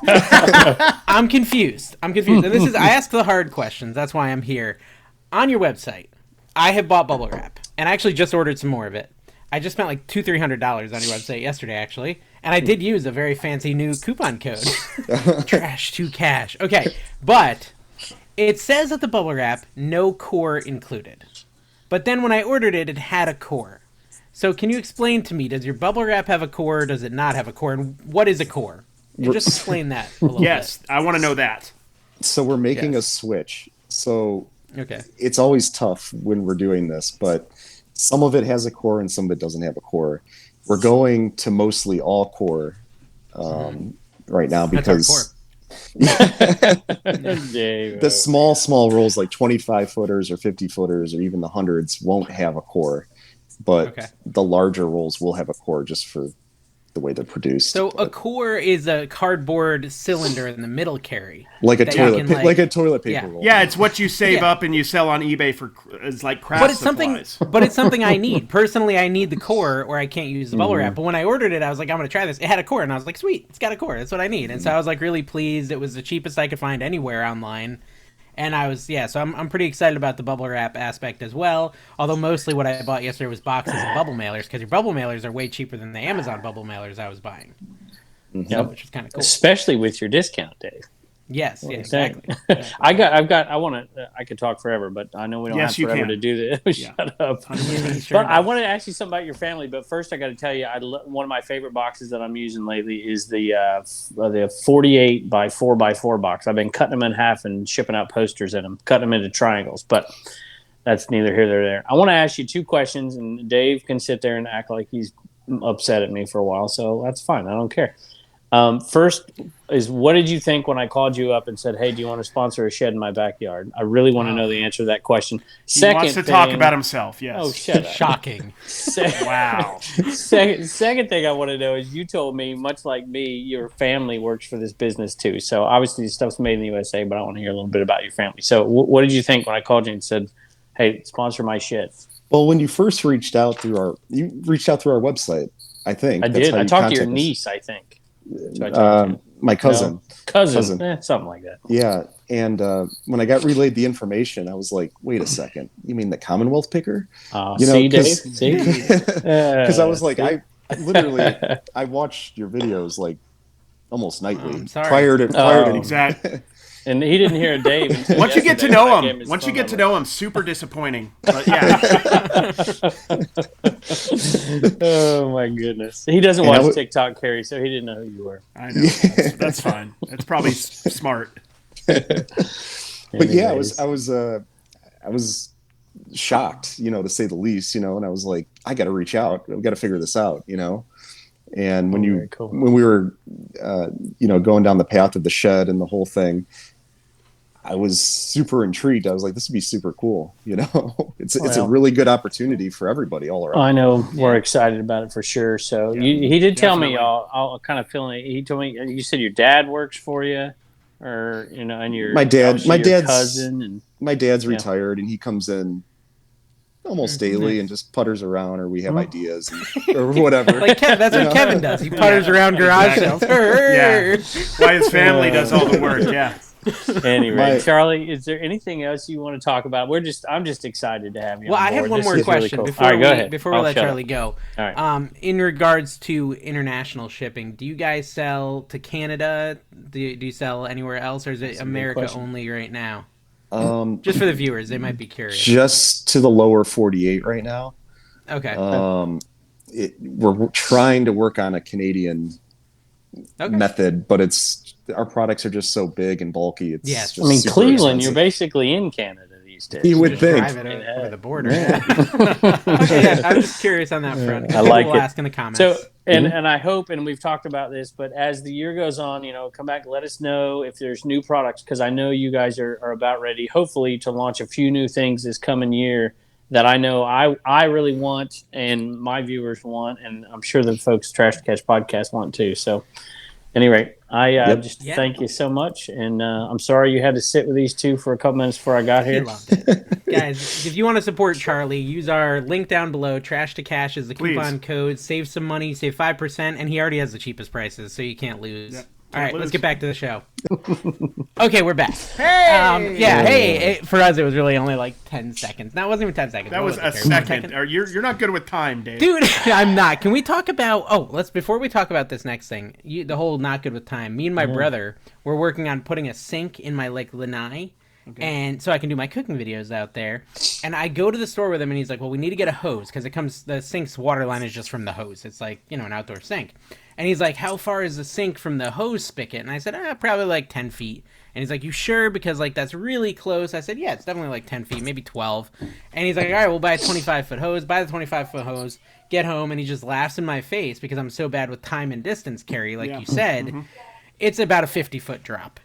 I'm confused. And I ask the hard questions. That's why I'm here. On your website, I have bought bubble wrap, and I actually just ordered some more of it. I just spent like $200-300 on your website yesterday, actually, and I did use a very fancy new coupon code. Trash to cash. Okay, but it says at the bubble wrap, no core included. But then when I ordered it, it had a core. So can you explain to me, does your bubble wrap have a core, or does it not have a core? And what is a core? And just explain that a little bit. I want to know that. So we're making a switch. So okay, it's always tough when we're doing this, but some of it has a core and some of it doesn't have a core. We're going to mostly all core right now because the small rolls like 25 footers or 50 footers or even the hundreds won't have a core, but the larger rolls will have a core just for the way they're produced. So a core is a cardboard cylinder in the middle, Carry, like a toilet paper roll. Yeah, it's what you save up and you sell on eBay for it's like craft supplies. But it's something I need. Personally, I need the core or I can't use the bubble wrap. But when I ordered it, I was like, I'm going to try this. It had a core and I was like, sweet, it's got a core. That's what I need. And so I was like really pleased. It was the cheapest I could find anywhere online. And I was, so I'm pretty excited about the bubble wrap aspect as well. Although mostly what I bought yesterday was boxes of bubble mailers, because your bubble mailers are way cheaper than the Amazon bubble mailers I was buying. Yep. Which is kind of cool. Especially with your discount, Dave. Yes, exactly. I could talk forever, but I know we don't have forever to do this. Shut up. But I want to ask you something about your family, but first I got to tell you, one of my favorite boxes that I'm using lately is the 48 by 4 by 4 box. I've been cutting them in half and shipping out posters in them, cutting them into triangles, but that's neither here nor there. I want to ask you two questions, and Dave can sit there and act like he's upset at me for a while, so that's fine. I don't care. First is, what did you think when I called you up and said, hey, do you want to sponsor a shed in my backyard? I really want to know the answer to that question. He wants to talk about himself, yes. Oh, shut up. Shocking. Wow. Second thing I want to know is, you told me, much like me, your family works for this business too. So obviously this stuff's made in the USA, but I want to hear a little bit about your family. So what did you think when I called you and said, hey, sponsor my shed? Well, when you first reached out through our website, I think. I did. I talked to your niece, I think. My cousin. Cousin. Something like that. Yeah. And when I got relayed the information, I was like, wait a second. You mean the Commonwealth Picker? See, Dave? See? Because I was like, I watched your videos like almost nightly prior to exactly. And he didn't hear Dave. Once you get to know him, super disappointing. But yeah. Oh my goodness. He doesn't watch TikTok, Carrie, so he didn't know who you were. I know. That's fine. That's probably smart. But yeah, I was shocked, to say the least, and I was like, I got to reach out. I've got to figure this out, And when we were, going down the path of the shed and the whole thing, I was super intrigued. I was like, this would be super cool. It's a really good opportunity for everybody all around. I know we're excited about it for sure. So he did tell me, I'll kind of feel it. He told me, you said your dad works for you, or, and your dad's cousin. And my dad's retired, and he comes in almost daily and just putters around, or we have ideas or whatever. That's what Kevin does. He putters around garage sales. Why his family does all the work. Yeah. Anyway, Charlie, is there anything else you want to talk about? I'm just excited to have you. Well, I have one more question before we let Charlie go. All right. In regards to international shipping, do you guys sell to Canada? Do you sell anywhere else, or is it America only right now? Just for the viewers, they might be curious. Just to the lower 48 right now. Okay. We're trying to work on a Canadian method, but our products are just so big and bulky. It's just Cleveland, expensive. You're basically in Canada these days. You would think. Drive it over the border. I'm just curious on that front. I like it. Ask in the comments. So, and I hope, and we've talked about this, but as the year goes on, come back, let us know if there's new products, because I know you guys are about ready, hopefully, to launch a few new things this coming year. that I know I really want and my viewers want, and I'm sure the folks Trash to Catch podcast want too. So, at any rate, I just thank you so much, and I'm sorry you had to sit with these two for a couple minutes before I got here. He loved it. Guys, if you want to support Charlie, use our link down below. Trash to Cash is the coupon code. Save some money, save 5%, and he already has the cheapest prices, so you can't lose. Yep. All right, let's get back to the show. Okay, we're back. Hey! For us, it was really only like 10 seconds. No, it wasn't even 10 seconds. That was a second. You're not good with time, Dave. Dude, I'm not. Can we talk about... before we talk about this next thing, the whole not good with time, me and my brother were working on putting a sink in my, lanai, and so I can do my cooking videos out there. And I go to the store with him, and he's like, well, we need to get a hose, because the sink's water line is just from the hose. It's like, an outdoor sink. And he's like, how far is the sink from the hose spigot? And I said, probably like 10 feet. And he's like, you sure? Because that's really close. I said, yeah, it's definitely like 10 feet, maybe 12. And he's like, all right, we'll buy a 25-foot hose. Buy the 25-foot hose, get home, and he just laughs in my face because I'm so bad with time and distance, Carrie, like you said. Mm-hmm. It's about a 50-foot drop.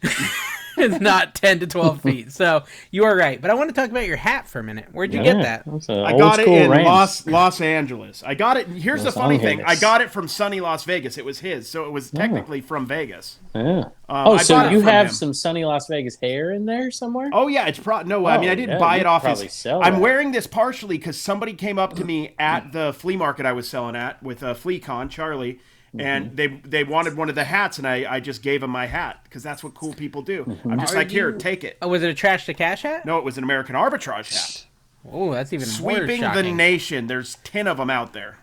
It's not 10 to 12 feet. So you are right. But I want to talk about your hat for a minute. Where'd you get that? I got it in Los Angeles. I got it. Here's the funny thing. I got it from sunny Las Vegas. It was his. So it was technically from Vegas. Yeah. So you have some sunny Las Vegas hair in there somewhere? Oh, yeah. It's no, I mean, I didn't buy it off his. I'm wearing this partially because somebody came up to me at the flea market I was selling at with FleaCon, Charlie. And they wanted one of the hats, and I just gave them my hat because that's what cool people do. I'm just here, take it. Oh, was it a Trash to Cash hat? No, it was an American Arbitrage hat. Oh, that's even more sweeping the nation. There's 10 of them out there.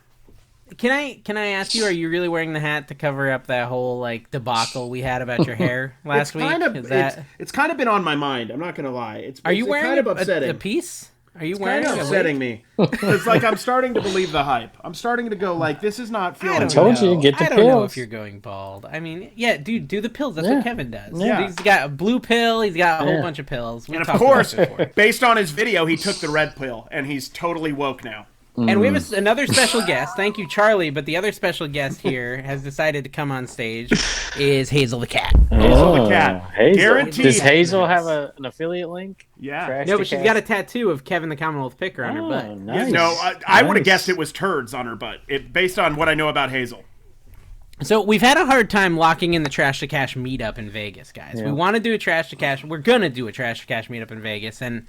Can I ask you? Are you really wearing the hat to cover up that whole debacle we had about your hair last week? It's kind of been on my mind. I'm not gonna lie. Are you wearing kind of upsetting. A piece? Are you it's wearing kind of upsetting me? It's like I'm starting to believe the hype. I'm starting to go this is not feeling. I told you, get the pills. I don't know if you're going bald. I mean, dude, do the pills. That's what Kevin does. Yeah. He's got a blue pill. He's got a whole bunch of pills. And of course, based on his video, he took the red pill, and he's totally woke now. And we have another special guest. Thank you, Charlie. But the other special guest here has decided to come on stage is Hazel the cat. Hazel the cat. Hazel. Guaranteed. Does Hazel have an affiliate link? Yeah. No, but she's got a tattoo of Kevin the Commonwealth Picker on her butt. Nice. No, I would have guessed it was turds on her butt, based on what I know about Hazel. So we've had a hard time locking in the Trash to Cash meetup in Vegas, guys. Yeah. We want to do a Trash to Cash. We're going to do a Trash to Cash meetup in Vegas. And...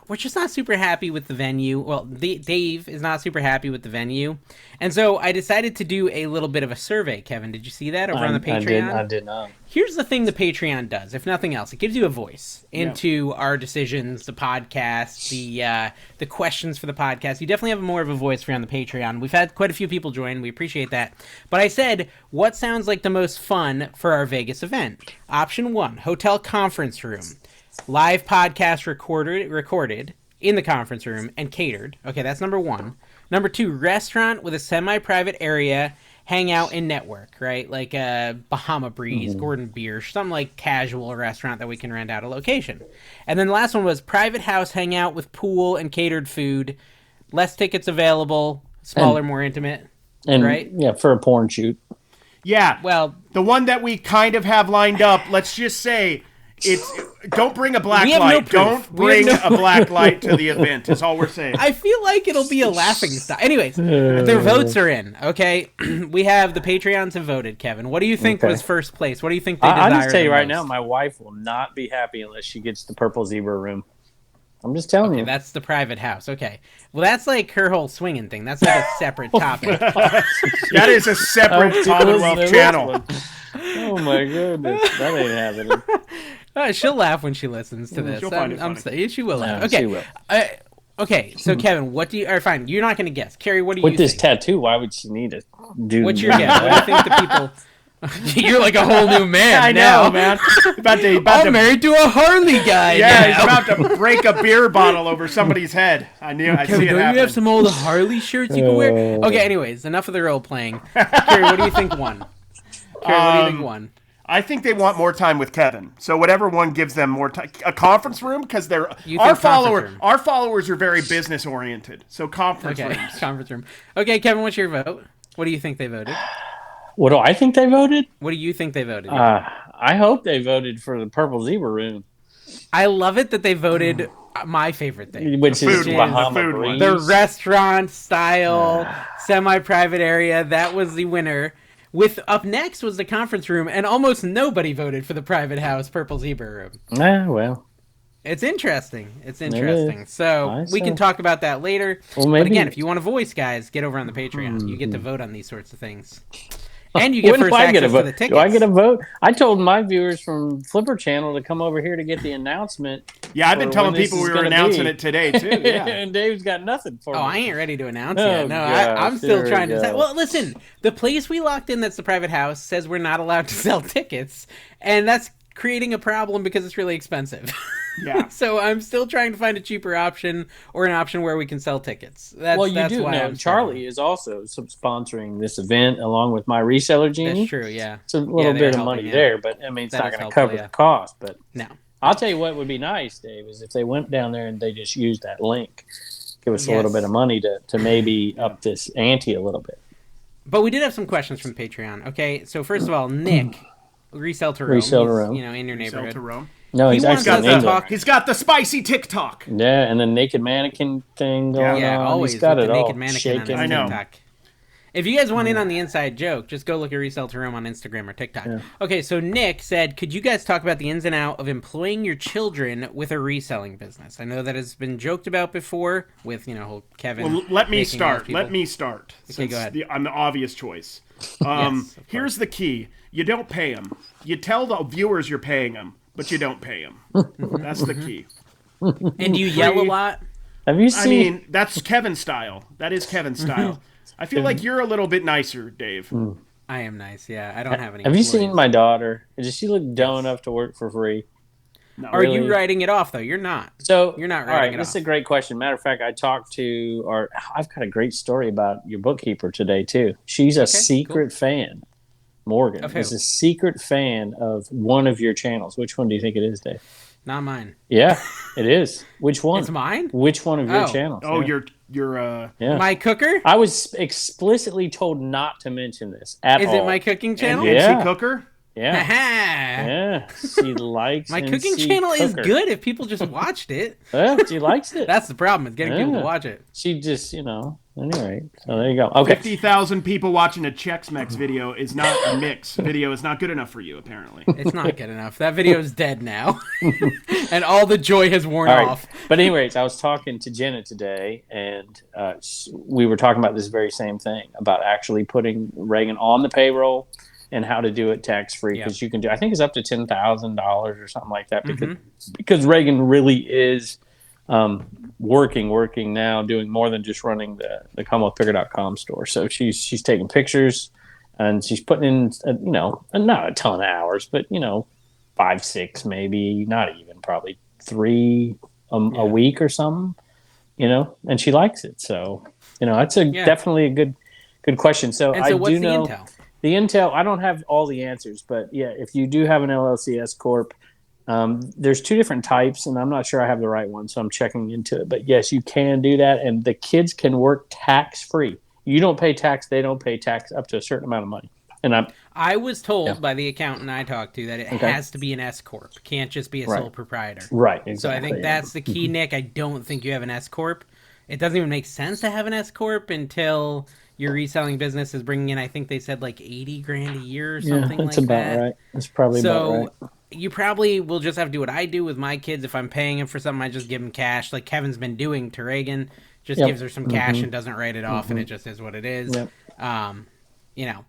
we're just not super happy with the venue. Well, Dave is not super happy with the venue. And so I decided to do a little bit of a survey, Kevin. Did you see that over on the Patreon? I did not. Here's the thing the Patreon does, if nothing else. It gives you a voice into our decisions, the podcast, the questions for the podcast. You definitely have more of a voice for you on the Patreon. We've had quite a few people join. We appreciate that. But I said, what sounds like the most fun for our Vegas event? Option 1, hotel conference room. Live podcast recorded in the conference room and catered. Okay, that's number 1. Number 2, restaurant with a semi-private area, hang out and network, right? Like a Bahama Breeze, Gordon Biersch, some casual restaurant that we can rent out a location. And then the last one was private house hangout with pool and catered food, less tickets available, smaller, more intimate, right? Yeah, for a porn shoot. Yeah, well, the one that we kind of have lined up, let's just say... Don't bring a black light. Don't bring a black light to the event, is all we're saying. I feel like it'll be a laughing stock. Anyways, their votes are in, okay? We have the Patreons have voted, Kevin. What do you think was first place? What do you think they desire? I'll just tell you right now, my wife will not be happy unless she gets the purple zebra room. I'm just telling you. That's the private house. Okay. Well, that's her whole swinging thing. That's a separate topic. That is a separate Commonwealth channel. Oh, my goodness. That ain't happening. She'll laugh when she listens to this. She'll find it funny. She will laugh. Okay. She will. Okay, so Kevin, what do you... All right, fine. You're not going to guess. Carrie, what do you think? With this tattoo, why would she need it? What's your guess? What do you think the people... You're like a whole new man. I know, man. I'm married to a Harley guy. Yeah, he's about to break a beer bottle over somebody's head. I see it happen. Don't you have some old Harley shirts you can wear? Okay, anyways, enough of the role playing. Carrie, what do you think won? I think they want more time with Kevin. So whatever one gives them more time, a conference room, because our followers are very business oriented. So conference rooms. Conference room. Okay, Kevin, what's your vote? What do you think they voted? What do I think they voted? What do you think they voted? I hope they voted for the purple zebra room. I love it that they voted my favorite thing, which is Bahama Breeze. The restaurant style, semi-private area. That was the winner. With up next was the conference room, and almost nobody voted for the private house Purple Zebra room. Well, it's interesting. So we can talk about that later. Well, maybe... But again, if you want a voice, guys, get over on the Patreon. You get to vote on these sorts of things. And you get first access to the tickets. Do I get a vote? I told my viewers from Flipper Channel to come over here to get the announcement. Yeah, I've been telling people we were announcing it today, too. Yeah. And Dave's got nothing for me. I ain't ready to announce yet. No, I'm still trying to decide. Well, listen, the place we locked in that's the private house says we're not allowed to sell tickets. And that's creating a problem because it's really expensive. Yeah. So I'm still trying to find a cheaper option or an option where we can sell tickets. You do know Charlie is also sponsoring this event along with my reseller Genie. That's true, yeah. It's a little bit of money there, but I mean, it's not going to cover the cost. But no. I'll tell you what would be nice, Dave, is if they went down there and they just used that link, give us a little bit of money to maybe up this ante a little bit. But we did have some questions from Patreon. Okay, so first of all, Nick, Resale to Rome. In your neighborhood. Resale to Rome. No, he's actually in England. He's got the spicy TikTok. Yeah, and the naked mannequin thing going on. Yeah, always he's got with it the all naked mannequin shaking. on TikTok. If you guys want in on the inside joke, just go look at Resale to Rome on Instagram or TikTok. Yeah. Okay, so Nick said, could you guys talk about the ins and outs of employing your children with a reselling business? I know that has been joked about before with, Kevin. Well, let me start. Okay, go ahead. I'm the obvious choice. Here's the key. You don't pay them. You tell the viewers you're paying them, but you don't pay them. That's the key. And you yell a lot? Have you seen... I mean, that's Kevin's style. That is Kevin's style. I feel like you're a little bit nicer, Dave. I am nice, yeah. I don't have any Have you seen my daughter? Does she look dumb enough to work for free? No. Are you writing it off, though? You're not. So you're not writing all right, it this off. is a great question. Matter of fact, I've got a great story about your bookkeeper today, too. She's a secret fan. Morgan is a secret fan of one of your channels. Which one do you think it is, Dave? Not mine. Yeah, it is. Which one? It's mine? Which one of your channels? Oh, yeah. your My cooker? I was explicitly told not to mention this at all. Is it my cooking channel? And she cooker? Yeah. Yeah. She likes my cooking channel is good if people just watched it. Yeah, she likes it. That's the problem, is getting people to watch it. She just, anyway. So there you go. Okay. 50,000 people watching a Chex Mix video is not a mix. Video is not good enough for you, apparently. It's not good enough. That video is dead now. And all the joy has worn off. But anyways, I was talking to Jenna today, and we were talking about this very same thing, about actually putting Reagan on the payroll and how to do it tax-free, because you can do, I think it's up to $10,000 or something like that, because Reagan really is working now, doing more than just running the CommonwealthPicker.com store. So she's taking pictures, and she's putting in, not a ton of hours, but, 5, 6, maybe, not even, probably 3 a week or something, and she likes it. So, it's definitely a good question. So, and so what's the intel? The intel, I don't have all the answers, but if you do have an LLC Corp, there's 2 different types, and I'm not sure I have the right one, so I'm checking into it. But yes, you can do that, and the kids can work tax-free. You don't pay tax, they don't pay tax up to a certain amount of money. And I was told by the accountant I talked to that it has to be an S Corp. Can't just be a sole proprietor. Right, exactly. So I think that's the key, Nick. I don't think you have an S Corp. It doesn't even make sense to have an S Corp until your reselling business is bringing in, I think they said like $80,000 a year or something like that. That's about right. That's probably about right. So you probably will just have to do what I do with my kids. If I'm paying them for something, I just give them cash, like Kevin's been doing to Reagan. Just gives her some cash and doesn't write it off, and it just is what it is.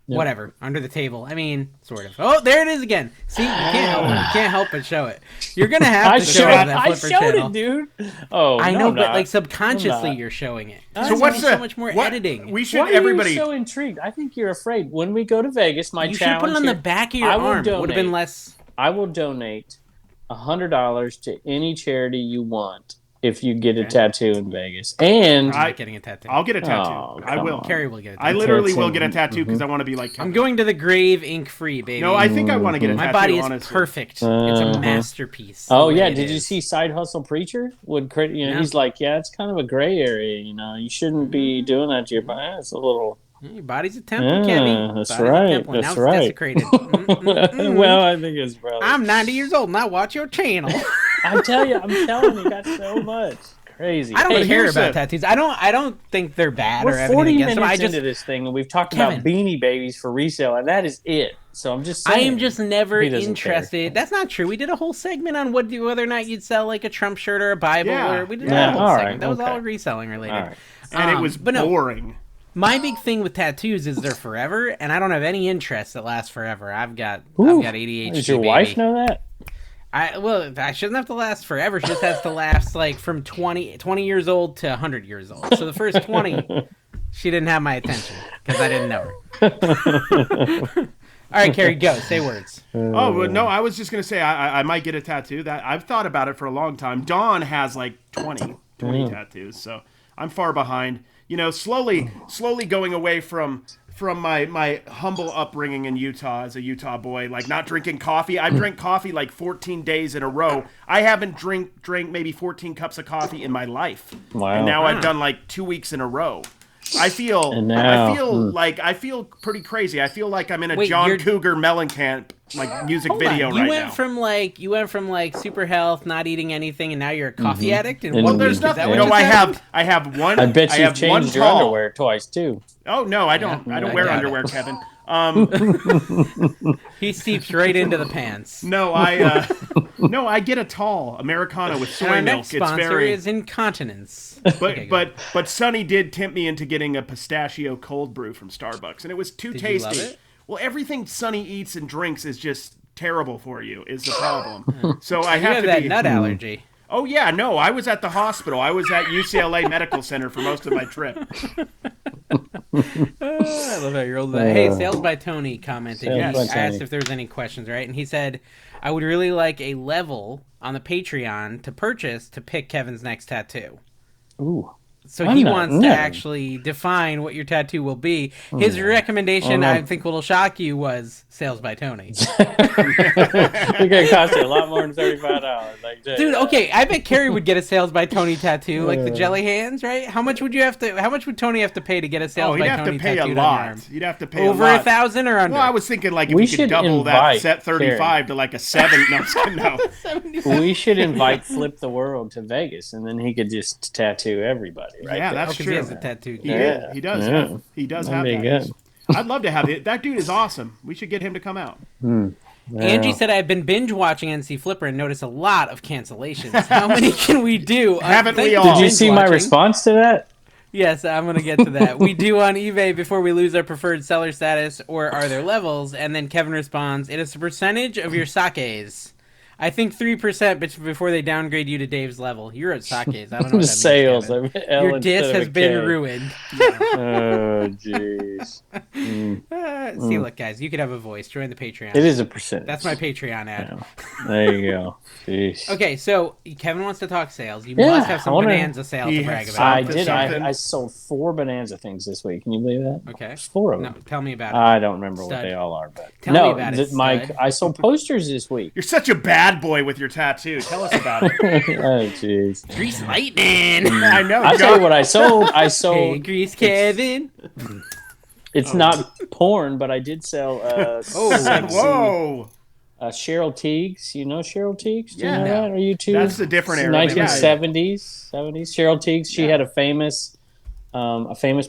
Whatever, under the table. I mean, sort of. Oh, there it is again. See, you can't help but show it. You're gonna have to show that Flipper channel. It, dude. Oh, I know, but like subconsciously, you're showing it. So what's so much more editing? We should. Why are you so intrigued? I think you're afraid. When we go to Vegas, you should put it on the back of your arm. It would have been less. I will donate $100 to any charity you want if you get a tattoo in Vegas. And I'm not getting a tattoo. I'll get a tattoo. I will. Carrie will get a tattoo. I literally will get a tattoo because I want to be like Kevin. I'm going to the grave ink-free, baby. No, I think I want to get a tattoo, My body is honestly. perfect. It's a masterpiece. Oh, yeah. Did you see Side Hustle Preacher? He's like, it's kind of a gray area. You shouldn't be doing that to your body. It's a little... Your body's a temple, Kevin. That's right. That's right. Desecrated. Well, I think it's probably... I'm 90 years old and I watch your channel. I tell you, I'm telling you, got so much. Crazy. I don't care about tattoos. I don't think they're bad or We're anything 40 against them. minutes into this thing, and we've talked about Beanie Babies for resale, and that is it. So I'm just saying. I am just never interested. That's not true. We did a whole segment on whether or not you'd sell like a Trump shirt or a Bible. Or we did a whole segment. That was all reselling related. Right. And it was boring. My big thing with tattoos is they're forever, and I don't have any interest that lasts forever. I've got ADHD. Does your wife know that? I shouldn't have to last forever. She just has to last like from 20 years old to 100 years old. So the first 20, she didn't have my attention because I didn't know her. All right, Carrie, go. Say words. No, I was just going to say I might get a tattoo. That I've thought about it for a long time. Dawn has like 20 tattoos, so I'm far behind. You know, slowly going away from my humble upbringing in Utah as a Utah boy, like not drinking coffee. I've drank coffee like 14 days in a row. I haven't drank maybe 14 cups of coffee in my life. Wow. And now I've done like 2 weeks in a row. I feel pretty crazy. I feel like I'm in a John Cougar Mellencamp like music video right now. You went from like super health, not eating anything, and now you're a coffee addict. And well, there's nothing. No, I have one. I bet you've changed your underwear twice too. Oh no, I don't. I don't wear underwear, Kevin. He seeps right into the pants. No, I get a tall Americano with soy milk. Next sponsor is Incontinence. But Sonny did tempt me into getting a pistachio cold brew from Starbucks, and it was too tasty. You love it? Well, everything Sonny eats and drinks is just terrible for you. Is the problem? So I have to that nut allergy. Oh yeah, no, I was at the hospital. I was at UCLA Medical Center for most of my trip. I love how you're old. Hey, Sales by Tony commented. I asked if there was any questions, right? And he said, I would really like a level on the Patreon to purchase to pick Kevin's next tattoo. Ooh. So he wants to actually define what your tattoo will be. His recommendation, I think, will shock you, was Sales by Tony. It's going to cost you a lot more than $35. Dude, okay, I bet Carrie would get a Sales by Tony tattoo, like the jelly hands, right? How much would Tony have to pay to get a Sales by Tony tattoo? You'd have to pay a lot. You'd have to pay over $1,000 or under. Well, I was thinking like if we could double that set 35 to like a 7. No. We should invite Flip the World to Vegas, and then he could just tattoo everybody. Right yeah, there. that's true. He has a tattoo. He does. Yeah. He does have that. Good. I'd love to have it. That dude is awesome. We should get him to come out. Yeah. Angie said, I've been binge watching NC Flipper and noticed a lot of cancellations. How many can we do? Haven't we all? Did you see my response to that? Yes, I'm going to get to that. We do on eBay before we lose our preferred seller status, or are there levels? And then Kevin responds, it is a percentage of your sakes. I think 3% before they downgrade you to Dave's level. You're at sakes. I don't know what that Sales. means, your disc has been ruined. Oh, jeez. See, look, guys, you could have a voice. Join the Patreon. It is a percentage. That's my Patreon ad. Yeah. There you go. Jeez. Okay, so Kevin wants to talk sales. You must have some Bonanza sale to brag about. I did. I sold 4 Bonanza things this week. Can you believe that? Okay. 4 of them. No, tell me about it. I don't remember what they all are, but tell me about it, Mike. I sold posters this week. You're such a bad boy with your tattoo. Tell us about it. Oh, jeez. Grease lightning. I know. I'll tell you what I sold. I sold. Hey, Grease Kevin. It's not porn, but I did sell. Whoa. Cheryl Teagues. You know Cheryl Teagues? Do you know that? Are you too? That's a different era. 1970s. Cheryl Teagues. She had a famous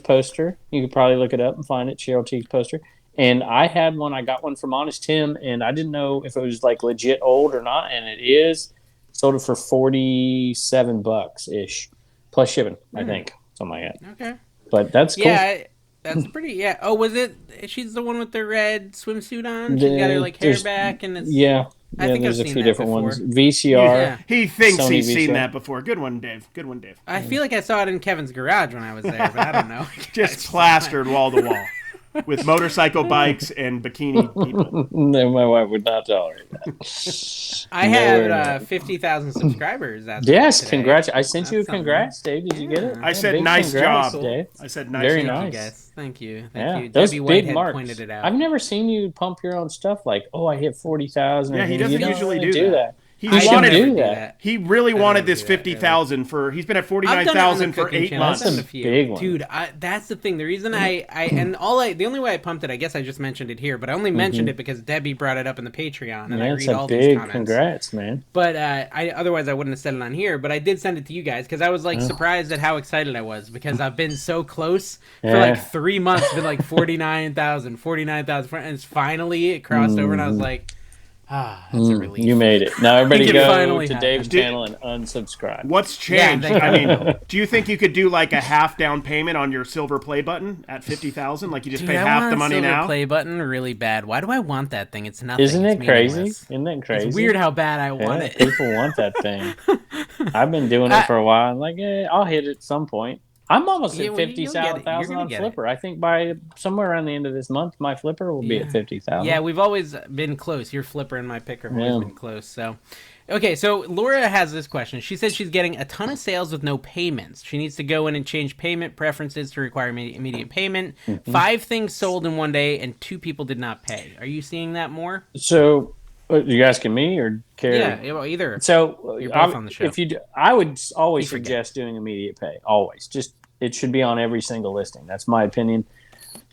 poster. You could probably look it up and find it. Cheryl Teagues poster. And I had one. I got one from Honest Tim, and I didn't know if it was like legit old or not. And it is. Sold it for $47 ish, plus shipping. I think something like that. Okay. But that's cool. Yeah, that's pretty. Yeah. Oh, was it? She's the one with the red swimsuit on. She's got her like hair back, and it's. Yeah. I think there's I've a seen few that different before. ones. VCR. Yeah. He thinks Sony he's VCR. seen that before. Good one, Dave. Good one, Dave. I feel like I saw it in Kevin's garage when I was there, but I don't know. Just plastered wall to wall. With motorcycle bikes and bikini people. No, my wife would not tolerate that. I have 50,000 subscribers. Yes, congrats. I sent you a congrats, Dave. Did you get it? I said nice job, Dave. I said nice Very job. nice. Thank you. Those Debbie big Whitehead marks. pointed it out. I've never seen you pump your own stuff like, I hit 40,000. Yeah, he doesn't usually do that. He I wanted do that. He really wanted this 50,000 for. He's been at 49,000 for 8 months. That's a big one, dude. That's the thing. The reason the only way I pumped it, I guess I just mentioned it here, but I only mentioned it because Debbie brought it up in the Patreon, and I read all these comments. Congrats, man. But otherwise I wouldn't have said it on here. But I did send it to you guys because I was like surprised at how excited I was because I've been so close for like 3 months. It's been like 49,000, and it's finally it crossed over, and I was like. That's a relief. You made it. Now everybody go to happen. Dave's channel and unsubscribe. What's changed? I mean, do you think you could do like a half down payment on your silver play button at 50,000? Like you just pay half the money now? Play button really bad. Why do I want that thing? It's nothing. Isn't it crazy? Isn't that crazy? It's weird how bad I want it. People want that thing. I've been doing it for a while. I'm like, I'll hit it at some point. I'm almost at 50,000 on Flipper. I think by somewhere around the end of this month, my Flipper will be at 50,000. Yeah, we've always been close. Your Flipper and my Picker have always been close. So, okay, so Laura has this question. She says she's getting a ton of sales with no payments. She needs to go in and change payment preferences to require immediate payment. 5 things sold in one day, and 2 people did not pay. Are you seeing that more? So, are you asking me or Carrie? Yeah, well, either. So, you're both on the show. I would always suggest doing immediate pay. Always. It should be on every single listing. That's my opinion.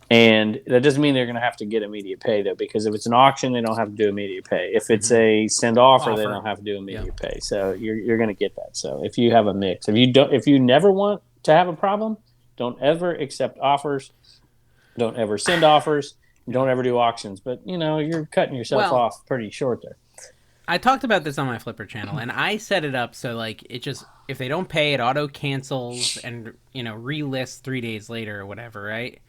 And that doesn't mean they're going to have to get immediate pay, though, because if it's an auction, they don't have to do immediate pay. If it's a send offer, they don't have to do immediate pay. So you're going to get that. So if you have a mix, if you never want to have a problem, don't ever accept offers. Don't ever send offers. Don't ever do auctions. But, you're cutting yourself off pretty short there. I talked about this on my Flipper channel, and I set it up so like it just if they don't pay, it auto cancels and relists 3 days later or whatever, right?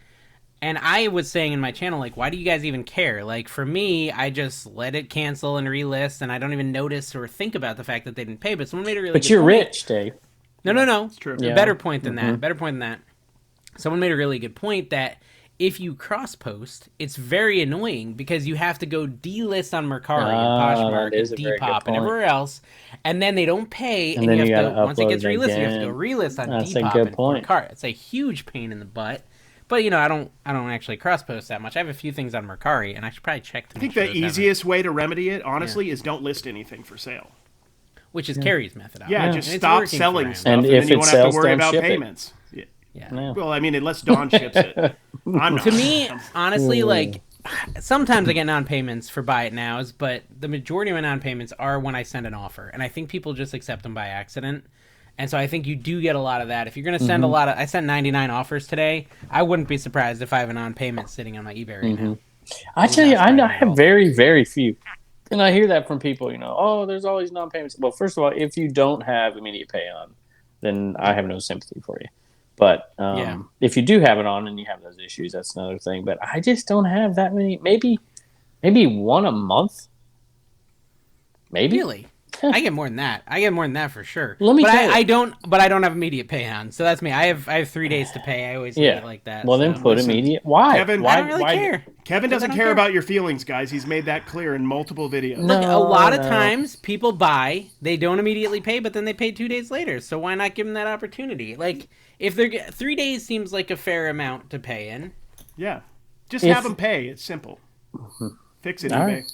And I was saying in my channel, like, why do you guys even care? Like for me, I just let it cancel and relist, and I don't even notice or think about the fact that they didn't pay. But someone made a really. But you're rich, Dave. No. It's true. Yeah. Better point than that. Better point than that. Someone made a really good point that. If you cross-post, it's very annoying because you have to go delist on Mercari and Poshmark and Depop and everywhere else, and then they don't pay, and you have to, once it gets relisted, you have to go relist on Depop and Mercari. It's a huge pain in the butt. But I don't actually cross-post that much. I have a few things on Mercari, and I should probably check to make sure. I think the easiest way to remedy it, honestly, is don't list anything for sale. Which is Carrie's method. Yeah, just stop selling stuff, and then you won't have to worry about payments. Yeah. Well, I mean, unless Dawn ships it. To me, honestly, like, sometimes I get non-payments for buy it nows, but the majority of my non-payments are when I send an offer. And I think people just accept them by accident. And so I think you do get a lot of that. If you're going to send I sent 99 offers today. I wouldn't be surprised if I have a non-payment sitting on my eBay right now. I tell you, I have very, very few. And I hear that from people, there's always non-payments. Well, first of all, if you don't have immediate pay on, then I have no sympathy for you. But if you do have it on and you have those issues, that's another thing. But I just don't have that many. Maybe one a month. Maybe. Really? I get more than that. I get more than that for sure. Let me tell you. I don't have immediate pay on. So that's me. I have 3 days to pay. I always do it like that. Well, then put immediate. Why? Kevin, I don't really care. Kevin doesn't care about your feelings, guys. He's made that clear in multiple videos. Look, a lot of times people buy, they don't immediately pay, but then they pay 2 days later. So why not give them that opportunity? Like if they're 3 days seems like a fair amount to pay in. Yeah, just have them pay. It's simple. Fix it, eBay. Right.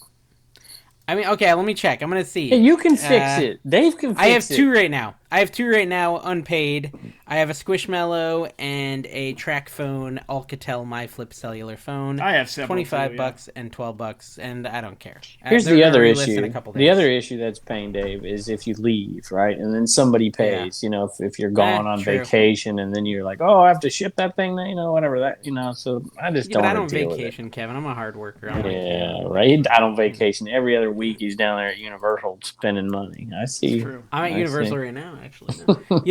I mean, okay, let me check. I'm going to see. Hey, you can fix it. Dave can fix it. I have 2 right now. Unpaid. I have a Squishmallow and a track phone Alcatel My Flip cellular phone. I have several. $25 and $12, and I don't care. Here's the other issue. The other issue that's paying Dave is if you leave, right, and then somebody pays. If you're gone on vacation, and then you're like, oh, I have to ship that thing. whatever that. So I just don't. But I don't vacation, Kevin. I'm a hard worker. Right. I don't vacation. Every other week he's down there at Universal spending money. I see. I'm at Universal right now, actually.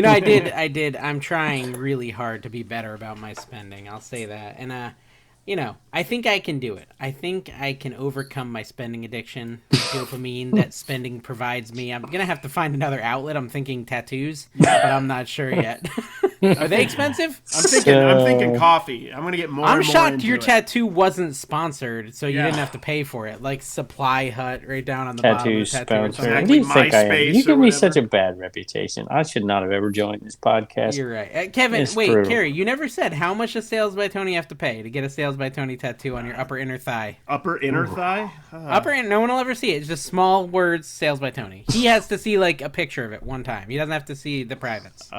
I did. I'm trying really hard to be better about my spending. I'll say that. And, I think I can do it. I think I can overcome my spending addiction, the dopamine that spending provides me. I'm going to have to find another outlet. I'm thinking tattoos, but I'm not sure yet. Are they expensive? I'm thinking coffee. I'm gonna get more. I'm and more shocked into your it. tattoo wasn't sponsored, so you didn't have to pay for it. Like Supply Hut right down on the bottom of the tattoo. Or something. What do you think I am? MySpace You give or me whatever. such a bad reputation. I should not have ever joined this podcast. You're right. Kevin, It's wait, brutal. Carrie, you never said how much does Sales by Tony have to pay to get a Sales by Tony tattoo on your upper inner thigh? Upper inner thigh? No one will ever see it. It's just small words, Sales by Tony. He has to see like a picture of it one time. He doesn't have to see the privates.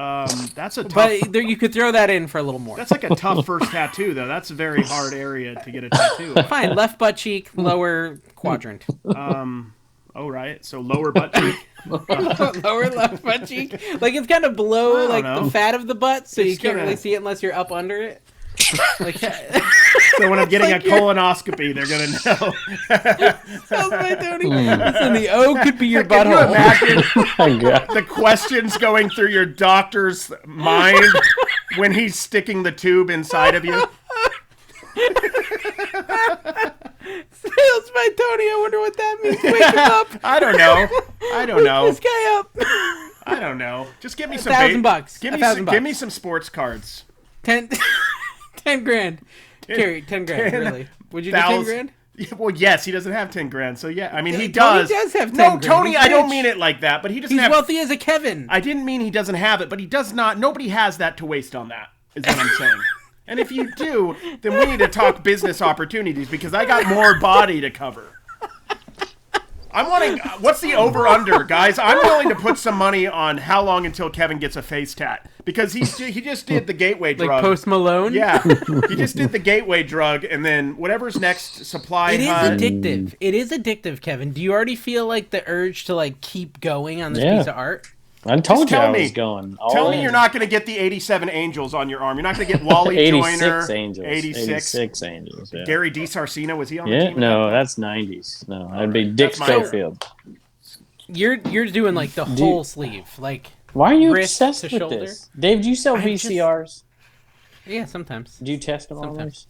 That's a tough... But you could throw that in for a little more. That's like a tough first tattoo, though. That's a very hard area to get a tattoo. Fine, left butt cheek, lower quadrant. Oh, right. So lower butt cheek. Lower left butt cheek. Like it's kind of below like the fat of the butt, so you can't really see it unless you're up under it. Like, so when I'm getting a colonoscopy, they're gonna know. Sales by Tony. Listen, the O could be your Can you butthole. imagine the questions going through your doctor's mind when he's sticking the tube inside of you? Sales by Tony. I wonder what that means. Wake him up. I don't know. Wake this guy up. I don't know. Just give me some $1,000. Give me some sports cards. 10 grand. Carrie, 10 grand, really. Would you do 10 grand? Well, yes, he doesn't have 10 grand, so yeah. I mean, he Tony does. does have 10 no, grand. Tony, He's I don't rich. mean it like that, but he doesn't He's have... wealthy as a Kevin. I didn't mean he doesn't have it, but he does not. Nobody has that to waste on that, is what I'm saying. And if you do, then we need to talk business opportunities, because I got more body to cover. I'm wanting... What's the over-under, guys? I'm willing to put some money on how long until Kevin gets a face tat. Because he just did the gateway drug. Like Post Malone? Yeah. He just did the gateway drug, and then whatever's next, Supply Hut. It is addictive. It is addictive, Kevin. Do you already feel like the urge to like keep going on this piece of art? I told you I was going. Tell me you're not going to get the 87 angels on your arm. You're not going to get Wally 86 Joyner. Angels. 86 Angels. Yeah. Gary DiSarcina, was he on the team? No, that's 90s. No, that'd be Dick Schofield. You're doing like the whole sleeve, like. Why are you wrist obsessed to with shoulder? this? Dave, do you sell VCRs? Yeah, sometimes. Do you test them always?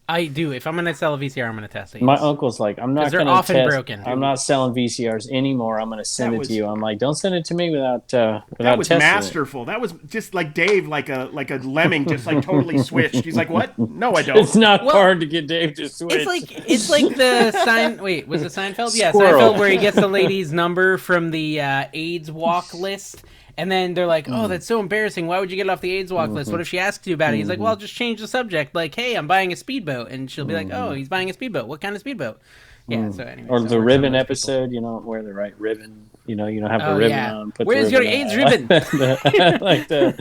I do. If I'm going to sell a VCR, I'm going to test it. My uncle's like, I'm not going to often test. broken. I'm not selling VCRs anymore. I'm going to send it to you. I'm like, don't send it to me without that was testing masterful. It. That was just like Dave, like a lemming, just like totally switched. He's like, what? No, I don't. It's not hard to get Dave to switch. It's like the sign. Wait, was it Seinfeld? Yeah, Squirrel. Seinfeld, where he gets the lady's number from the AIDS walk list. And then they're like, oh, that's so embarrassing. Why would you get off the AIDS walk list? What if she asks you about it? He's like, well, I'll just change the subject. Like, hey, I'm buying a speedboat. And she'll be like, oh, he's buying a speedboat. What kind of speedboat? Yeah, so anyway. Or the ribbon episode, you don't wear the right ribbon. You know, you don't have the ribbon on. Where's your AIDS ribbon? Like the,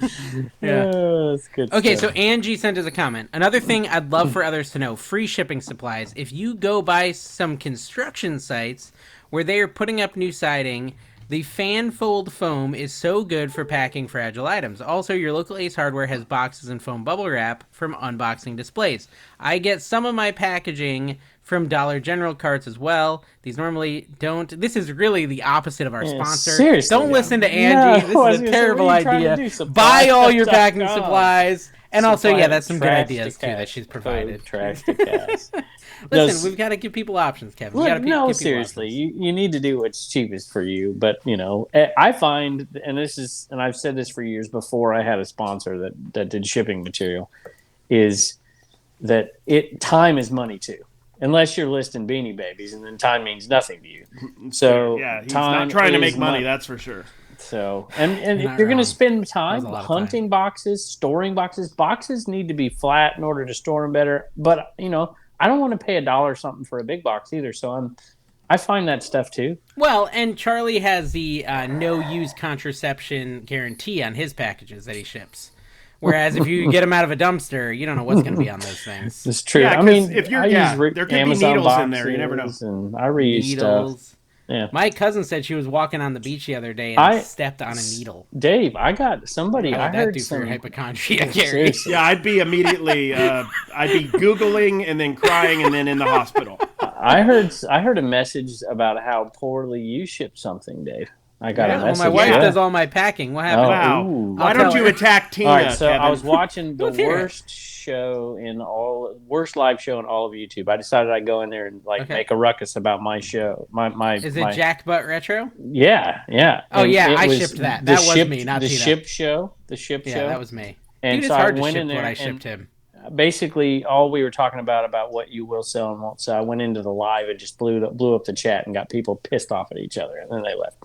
that's good Okay, stuff. so Angie sent us a comment. Another thing I'd love for others to know, free shipping supplies. If you go by some construction sites where they are putting up new siding, the fan fold foam is so good for packing fragile items. Also, your local Ace Hardware has boxes and foam bubble wrap from unboxing displays. I get some of my packaging from Dollar General carts as well. These normally don't. This is really the opposite of our sponsor. Seriously, don't listen to Angie. This is a terrible idea. Buy all your packing supplies. And also, that's some good ideas, too, that she's provided. Trash to cash. Listen, we've got to give people options, Kevin. Look, seriously, you need to do what's cheapest for you. But, I find, and I've said this for years before I had a sponsor that did shipping material, is that time is money, too. Unless you're listing Beanie Babies, and then time means nothing to you. So, he's not trying to make money, that's for sure. So, and if you're going to spend time hunting boxes, storing boxes need to be flat in order to store them better. But, I don't want to pay $1 something for a big box either. So I find that stuff too. Well, and Charlie has the no use contraception guarantee on his packages that he ships. Whereas if you get them out of a dumpster, you don't know what's going to be on those things. It's true. Yeah, I mean, if you're, there could Amazon be needles boxes, in there. You never know. And I reuse stuff. Yeah. My cousin said she was walking on the beach the other day and stepped on a needle. Dave, I got somebody. I heard do some for hypochondria, Gary. Yeah, I'd be immediately. I'd be Googling and then crying and then in the hospital. I heard a message about how poorly you ship something, Dave. I got a message. Well, my wife does all my packing. What happened? Wow. Why don't you attack Tina? All right, so Kevin? I was watching the worst live show in all of YouTube. I decided I'd go in there and make a ruckus about my show. Is it Jack Butt Retro? Yeah. Oh, and I shipped that. That was me, not the Tina. ship show. The ship show. Yeah, that was me. And Dude, so it's hard I went to in ship there what I and shipped him. basically all we were talking about what you will sell and won't sell. I went into the live and just blew up the chat and got people pissed off at each other, and then they left.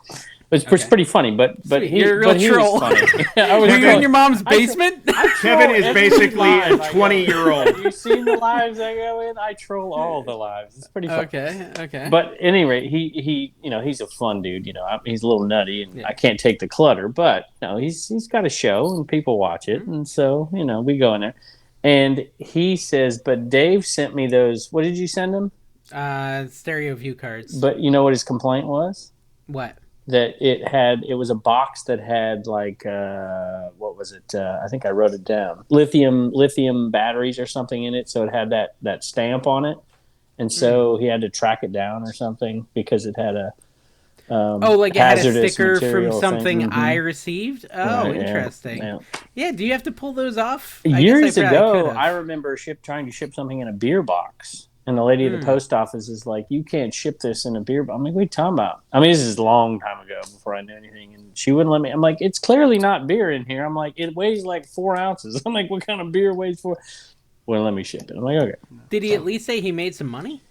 It was pretty funny, but You're a real troll. was funny. I was Were you in your mom's basement? Kevin is basically a 20-year-old. Have you seen the lives I go in? I troll all the lives. It's pretty fun. Okay. But anyway, he he's a fun dude. He's a little nutty, and I can't take the clutter. But he's got a show, and people watch it, and so we go in there. And he says, "But Dave sent me those. What did you send him? Stereo view cards. But you know what his complaint was? What? That it was a box that had like what was it? I think I wrote it down. Lithium batteries or something in it, so it had that stamp on it, and so he had to track it down or something because it had a like it had a sticker from thing. something I received. Oh, Right, interesting. Yeah, do you have to pull those off? Years ago, I remember trying to ship something in a beer box. And the lady at the post office is like, "You can't ship this in a beer box." I'm like, "What are you talking about?" I mean, this is a long time ago before I knew anything. And she wouldn't let me. I'm like, "It's clearly not beer in here." I'm like, "It weighs like 4 ounces." I'm like, "What kind of beer weighs 4?" Wouldn't let me ship it. I'm like, "Okay." Did he at least say he made some money?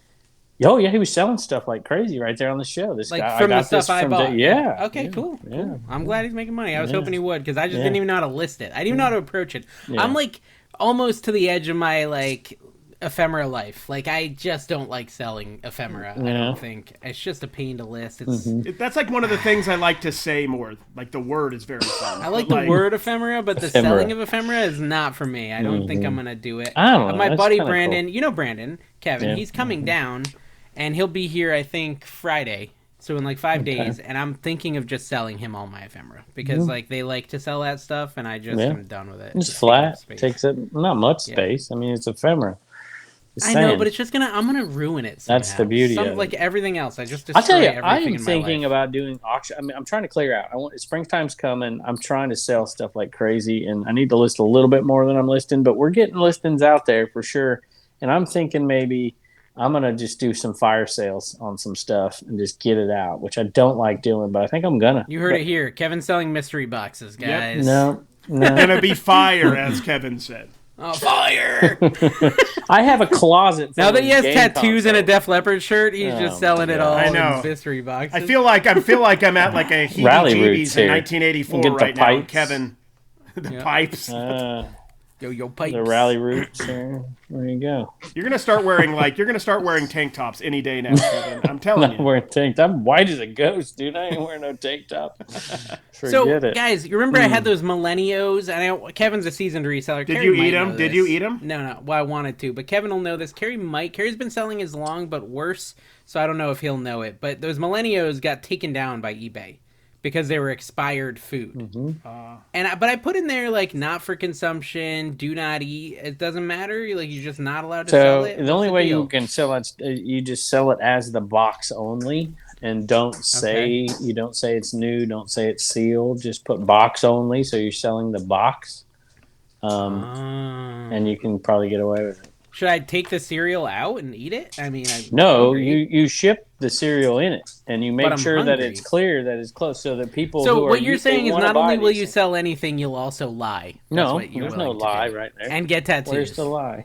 Oh, yeah, he was selling stuff like crazy right there on the show. This like guy, from the stuff I bought. Yeah. Okay, yeah, cool. Yeah. Cool. I'm glad he's making money. I was hoping he would because I just didn't even know how to list it. I didn't even know how to approach it. Yeah. I'm like almost to the edge of my ephemera life. Like I just don't like selling ephemera. I don't think it's just a pain to list. It's That's like one of the things I like to say more. Like the word is very fun. I like the word ephemera, but the selling of ephemera is not for me. I don't think I'm gonna do it. I don't know. My That's buddy kinda Brandon, cool. you know Brandon, Kevin, he's coming down, and he'll be here I think Friday. So in like 5 days, and I'm thinking of just selling him all my ephemera because they like to sell that stuff, and I just am done with it. It's flat. Takes up not much space. I mean, it's ephemera. I know, but it's just I'm gonna ruin it somehow. That's the beauty of it. Like everything else, I just destroy I'll tell you, everything I'm thinking about doing auction. I mean, I'm trying to clear out. Springtime's coming. I'm trying to sell stuff like crazy, and I need to list a little bit more than I'm listing. But we're getting listings out there for sure. And I'm thinking maybe I'm gonna just do some fire sales on some stuff and just get it out, which I don't like doing, but I think I'm gonna. You heard it here. Kevin's selling mystery boxes, guys. Yep. No. Gonna be fire, as Kevin said. Oh, fire! I have a closet. Now that he has tattoos and a Def Leppard shirt, he's just selling it all I know. in mystery boxes. I feel like I'm at like a heebie-jeebies in 1984 right now. Kevin, the pipes. Yo, pipes. The rally roots. There you go. You're gonna start wearing tank tops any day now, Kevin. I'm telling you. I'm wearing tank top. I'm white as a ghost, dude. I ain't wearing no tank top. So, guys, you remember I had those Millennios, and Kevin's a seasoned reseller. Did you eat them? Did you eat them? No. Well, I wanted to, but Kevin will know this. Kerry's been selling his long, but worse, so I don't know if he'll know it. But those Millennios got taken down by eBay because they were expired food. But I put in there like not for consumption, do not eat. It doesn't matter. You're just not allowed to sell it. The only way you can sell it, you just sell it as the box only, and don't say it's new, don't say it's sealed. Just put box only, so you're selling the box, and you can probably get away with it. Should I take the cereal out and eat it? I mean, no. You ship the cereal in it, and you make sure that it's clear that it's closed, so that people. So what you're saying is not only will you sell anything, you'll also lie. No, there's no lie right there. And get tattoos. Where's the lie?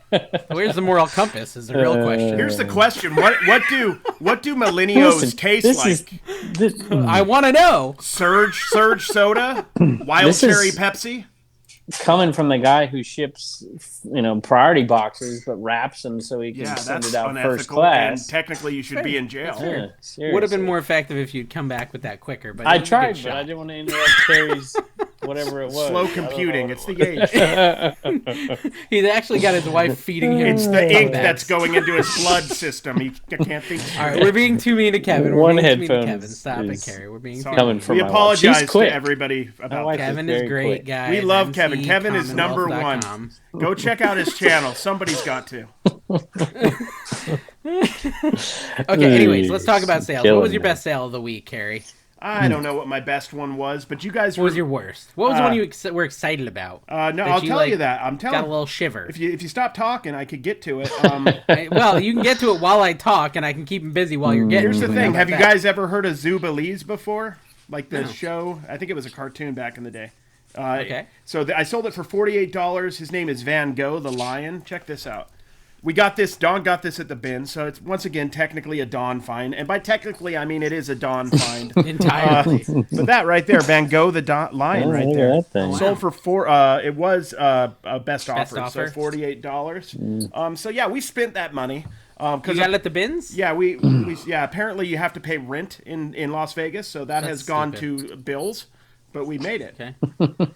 Where's the moral compass? Is the real question. Here's the question: What do millennials taste like? I want to know. Surge soda, wild cherry Pepsi. Coming from the guy who ships, priority boxes, but wraps them so he can send it out first class. And technically, you should be in jail. Yeah, would have been more effective if you'd come back with that quicker. But I tried, but I didn't want to interrupt Terry's whatever it was. Slow computing. It's the age. He's actually got his wife feeding him. It's the ink that's going into his blood system. He can't think. All right, we're being too mean to Kevin. One headphone. Stop it, Carrie. We're being coming from. We apologize to everybody about Kevin. Is great, guys. We love Kevin. Kevin is number one. Go check out his channel. Somebody's got to. Okay, anyways, let's talk about sales. What was your best sale of the week, Carrie? I don't know what my best one was, but you guys. What was your worst? What was the one you were excited about? No, I'll tell you that. I'm telling. Got a little shiver. If you stop talking, I could get to it. Well, you can get to it while I talk, and I can keep him busy while you're getting. Here's the thing: have you guys ever heard of Zoobilees before? Like the show? I think it was a cartoon back in the day. Okay. So I sold it for $48. His name is Van Gogh the Lion. Check this out. We got this. Dawn got this at the bin, so it's once again technically a Dawn find, and by technically I mean it is a Dawn find entirely. But that right there, Van Gogh the Lion, right there, that thing. sold for four. It was a best offer, so $48. So yeah, we spent that money. You got it at the bins? Yeah, we apparently you have to pay rent in Las Vegas, so that's has gone to bills, but we made it. Okay.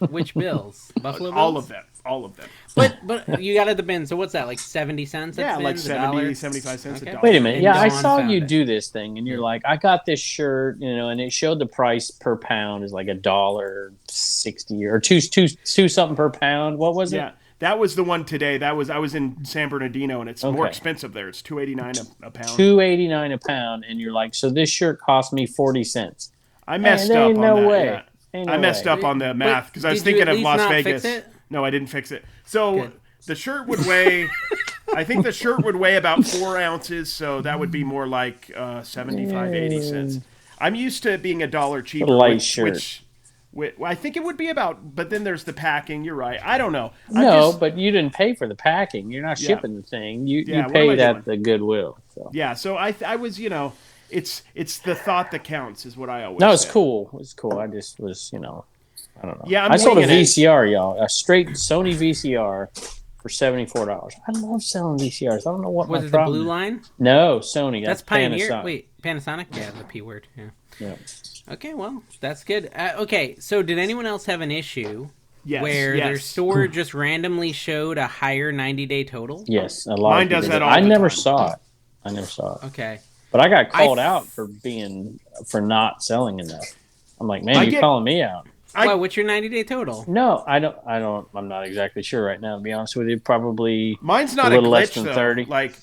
Which bills? Buffalo bills? All of them. But you got it at the bin, so what's that, like 70 cents? Yeah, like 70, $1? 75 cents Okay. a dollar. Wait a minute. Yeah, I saw you it. do this thing, and you're like, I got this shirt, and it showed the price per pound is like $1.60 or two something per pound. What was it? Yeah. That was the one today. I was in San Bernardino, and it's more expensive there. It's $2.89 a pound. $2.89 a pound, and you're like, so this shirt cost me 40 cents. I messed up on that. Way. Yeah. I messed up on the math because I was thinking of Las Vegas. Fix it? No, I didn't fix it. So the shirt would weigh. I think the shirt would weigh about 4 ounces, so that would be more like 75, 80 cents. I'm used to it being $1 cheaper. A light shirt. Which I think it would be about, but then there's the packing. You're right. I don't know. But you didn't pay for the packing. You're not shipping the thing. You paid at the Goodwill. So. Yeah. So I was, it's the thought that counts is what I always. No, it's say. cool. It's cool. I just was, I don't know. Yeah, I sold a VCR, y'all, a straight Sony VCR for $74. I love selling VCRs. I don't know what was my it problem the blue is. line? No, Sony. That's Pioneer. Panasonic. Wait, Panasonic? Yeah, the P word. Yeah. Okay, well, that's good. Okay, so did anyone else have an issue where yes. their store just randomly showed a higher 90-day total? Yes, a lot. Mine does that all I the never time. saw it. I never saw it. Okay. But I got called out for not selling enough. I'm like, man, you're calling me out. What's your 90-day total? No, I don't. I'm not exactly sure right now. To be honest with you, probably mine's not a little glitch, less than though. 30. Like,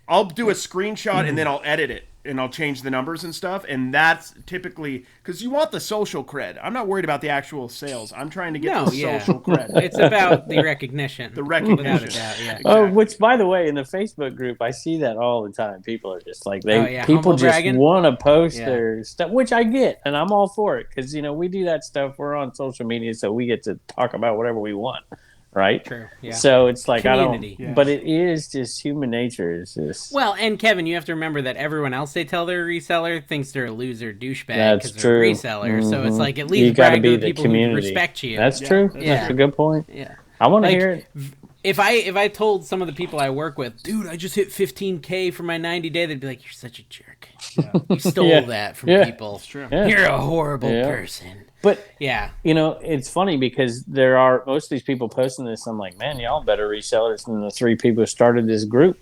I'll do a screenshot and then I'll edit it and I'll change the numbers and stuff. And that's typically because you want the social cred. I'm not worried about the actual sales. I'm trying to get the social cred. It's about the recognition. The recognition. Without a doubt, yeah. Exactly. Oh, which by the way, in the Facebook group, I see that all the time. People are just like people just bragging. want to post their stuff, which I get, and I'm all for it because we do that stuff. We're on social media, so we get to talk about whatever we want, right? True. Yeah. So it's like Community. but it is just human nature. Is just and Kevin, you have to remember that everyone else they tell they're a reseller thinks they're a loser douchebag That's because they're a true. reseller. So it's like at You least gotta brag be to the the people community. who respect you. That's true. Yeah. That's a good point. Yeah. I want to hear it. If I told some of the people I work with, dude, I just hit 15K for my 90-day, they'd be like, "You're such a jerk. You stole that from people. It's true. Yeah. You're a horrible person." But yeah, it's funny because there are most of these people posting this. I'm like, man, y'all better resellers than the 3 people who started this group.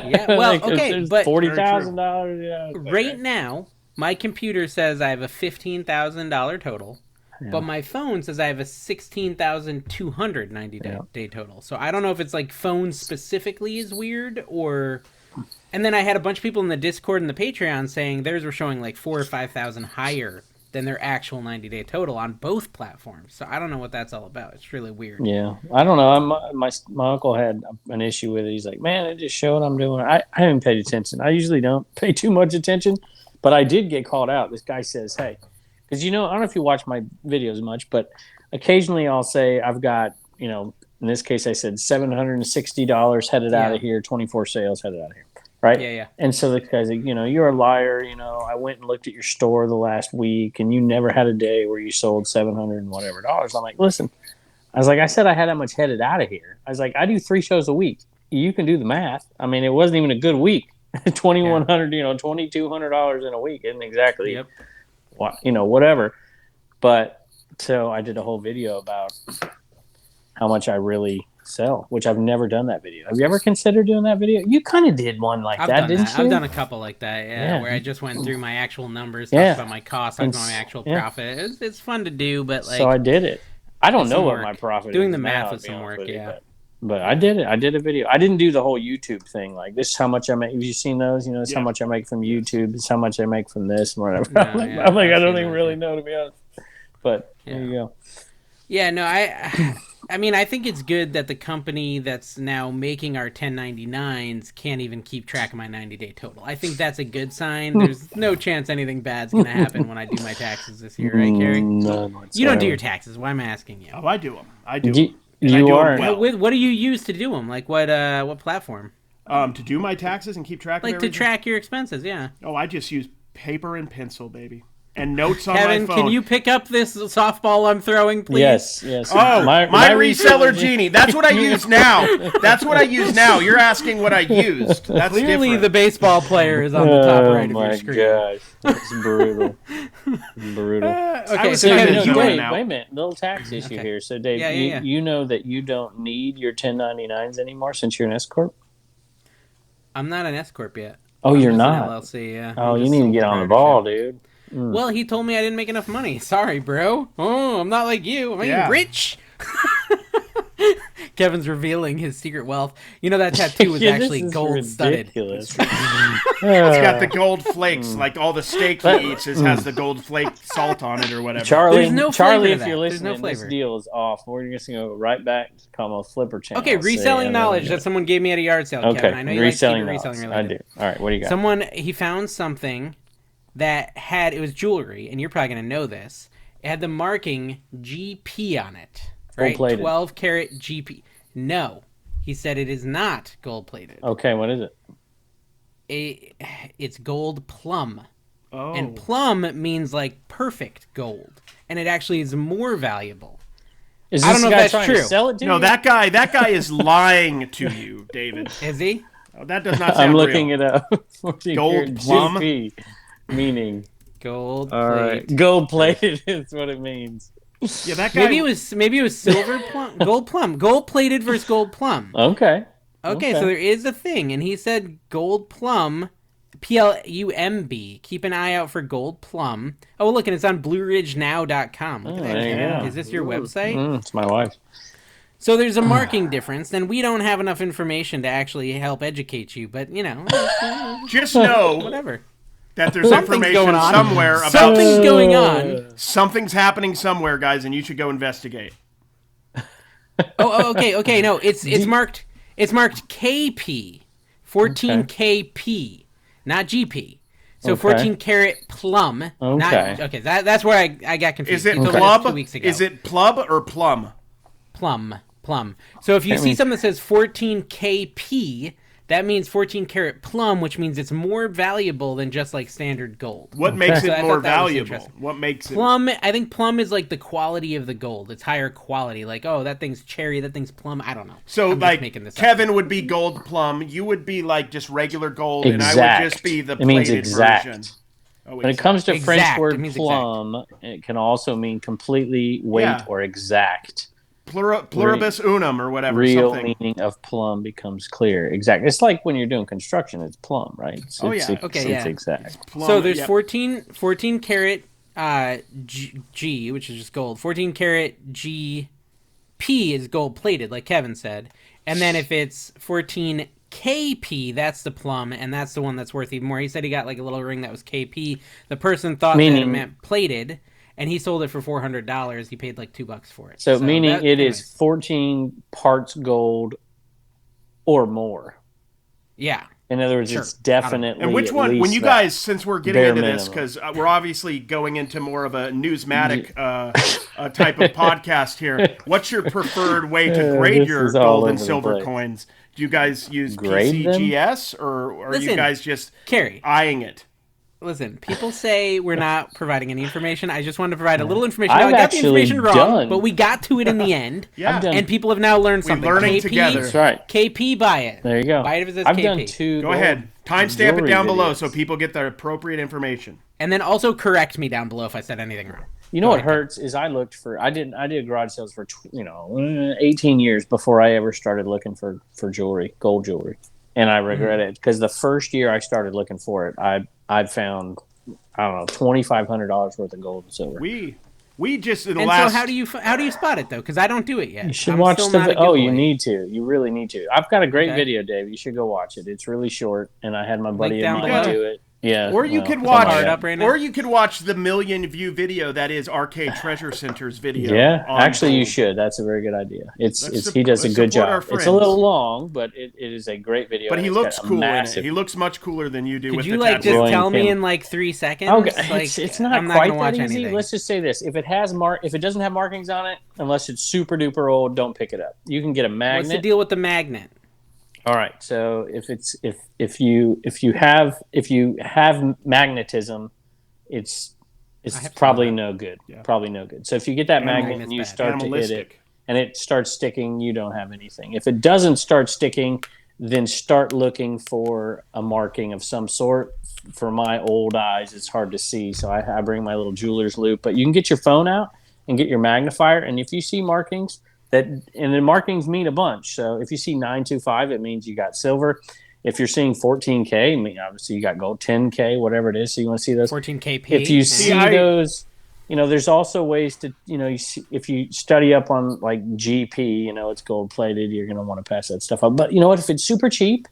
Yeah, well, okay, but $40,000. Yeah, right now, my computer says I have a $15,000 total. Yeah. But my phone says I have a 16,290 day total. So I don't know if it's like phone specifically is weird or... And then I had a bunch of people in the Discord and the Patreon saying theirs were showing like 4,000 or 5,000 higher than their actual 90-day total on both platforms. So I don't know what that's all about. It's really weird. Yeah. I don't know. My uncle had an issue with it. He's like, man, it just showed I'm doing... I haven't paid attention. I usually don't pay too much attention. But I did get called out. This guy says, hey... Because, I don't know if you watch my videos much, but occasionally I'll say I've got, in this case I said $760 headed out of here, 24 sales headed out of here, right? Yeah. And so the guy's like, you're a liar. I went and looked at your store the last week, and you never had a day where you sold $700 and whatever dollars. I'm like, listen, I said I had that much headed out of here. I was like, I do 3 shows a week. You can do the math. I mean, it wasn't even a good week. $2,100, $2,200 in a week isn't exactly... Yep. Whatever. But so I did a whole video about how much I really sell, which I've never done that video. Have you ever considered doing that video? You kind of did one like that, didn't you? I've done a couple like that, where I just went through my actual numbers, talked about my costs, talked about my actual profit. It's fun to do, but so I did it. I don't know what my profit is. Doing the math with some work, But I did it. I did a video. I didn't do the whole YouTube thing. Like, this is how much I make. Have you seen those? This is how much I make from YouTube. This is how much I make from this and whatever. I'm like, I don't even really know, to be honest. But there you go. Yeah, no, I mean, I think it's good that the company that's now making our 1099s can't even keep track of my 90-day total. I think that's a good sign. There's no chance anything bad's going to happen when I do my taxes this year, right, Carrie? No, you don't do your taxes. Why am I asking you? Oh, I do them. I do. You are. Well. What do you use to do them? Like what platform? To do my taxes and keep track of everything? To track your expenses, yeah. Oh, I just use paper and pencil, baby. And notes on Kevin, my phone. can you pick up this softball I'm throwing, please? Yes. Oh, my reseller genie. That's what I use now. That's what I use now. You're asking what I used. That's Clearly different. The baseball player is on the top right of your screen. Oh, my gosh. That's brutal. Brutal. Okay, So, wait now. a minute. Little tax issue here. So, Dave, you know that you don't need your 1099s anymore since you're an S Corp? I'm not an S Corp yet. Oh, you're not? An LLC, yeah. Oh, you need to get on the ball, dude. Well, he told me I didn't make enough money. Sorry, bro. Oh, I'm not like you. I'm rich. Kevin's revealing his secret wealth. You know that tattoo was actually gold studded. It's got the gold flakes, like all the steak he eats has the gold flake salt on it or whatever. Charlie, if you're listening, this deal is off. We're just going to go right back to Commonwealth Flipper channel. Okay, reselling knowledge that someone gave me at a yard sale, okay. Kevin. I know you reselling like reselling related. I do. All right, what do you got? He found something that it was jewelry, and you're probably going to know this. It had the marking GP on it. Right? 12 karat GP. No. He said it is not gold plated. Okay, what is it? It's gold plum. Oh. And plum means like perfect gold. And it actually is more valuable. Is this I don't know guy if that's true. To sell it to no, you? that guy is lying to you, David. Is he? Oh, that does not sound I'm looking real. it up. Gold plum? GP, meaning gold all plate. Right. Gold plated is what it means. Yeah, that guy. Maybe it was silver plum, gold plum, gold plated versus gold plum. Okay, so there is a thing, and he said gold plum, PLUMB. Keep an eye out for gold plum. Oh, look, and it's on BlueRidgeNow.com. Look at that. There you go. Is this your website? It's my wife. So there's a marking difference, and we don't have enough information to actually help educate you. But just know whatever. That there's information somewhere about something's going on. Something's happening somewhere, guys, and you should go investigate. Okay. No, it's marked. It's marked KP, 14 KP, not GP. So 14 karat plum. Okay. That's where I got confused. Is it plub? 2 weeks ago. Is it plub or plum? Plum. So if you see something that says 14 KP. That means 14 karat plum, which means it's more valuable than just like standard gold. What makes it more valuable? What makes it plum? I think plum is like the quality of the gold. It's higher quality. Like, oh, that thing's cherry, that thing's plum. I don't know. So like Kevin would be gold plum, you would be like just regular gold, and I would just be the plated version. Oh, when it comes to French word plum, it can also mean completely weight or exact. Pluribus unum or whatever. Real meaning of plum becomes clear. Exact. It's like when you're doing construction, it's plum, right? It's exact. It's plum, so there's 14 karat G, which is just gold. 14 karat GP is gold plated, like Kevin said. And then if it's 14 KP, that's the plum, and that's the one that's worth even more. He said he got like a little ring that was KP. The person thought that it meant plated. And he sold it for $400. He paid like $2 for it. So meaning it is 14 parts gold or more. Yeah. In other words, it's definitely. And which one? When you guys, since we're getting into this, because we're obviously going into more of a newsmatic type of podcast here. What's your preferred way to grade your gold and silver coins? Do you guys use PCGS or are you guys just eyeing it? Listen, people say we're not providing any information. I just wanted to provide a little information. I got the information wrong, but we got to it in the end. And people have now learned something. We're learning together. That's right. KP, buy it. There you go. Buy it if it says I've KP. done 2. Go ahead. Timestamp it down below so people get the appropriate information. And then also correct me down below if I said anything wrong. You know what hurts is I did garage sales for 18 years before I ever started looking for jewelry, gold jewelry. And I regret it because the first year I started looking for it, I found, I don't know, $2,500 worth of gold and silver. We just in the last. So how do you spot it though? Because I don't do it yet. You should watch the. Oh, you need to. You really need to. I've got a great video, Dave. You should go watch it. It's really short, and I had my buddy of mine do it. Yeah. Or you could watch or you could watch the 1 million view video that is Arcade Treasure Center's video. Yeah, actually you should. That's a very good idea. He does a good job. It's a little long, but it is a great video. But he looks cool in it. He looks much cooler than you do. Could with you the like just tell me in like 3 seconds? Okay, like, it's not quite that easy. Let's just say this: if it doesn't have markings on it, unless it's super duper old, don't pick it up. You can get a magnet. What's the deal with the magnet? All right, so if you have magnetism, it's probably no good. Yeah. Probably no good. So if you get that magnet and you start to hit it and it starts sticking, you don't have anything. If it doesn't start sticking, then start looking for a marking of some sort. For my old eyes, it's hard to see, so I bring my little jeweler's loop. But you can get your phone out and get your magnifier, and if you see markings. And the markings mean a bunch. So if you see 925, it means you got silver. If you're seeing 14K, I mean, obviously you got gold, 10K, whatever it is. So you want to see those 14K. If you see those, there's also ways to, if you study up on like GP, it's gold plated, you're going to want to pass that stuff up. But you know what? If it's super cheap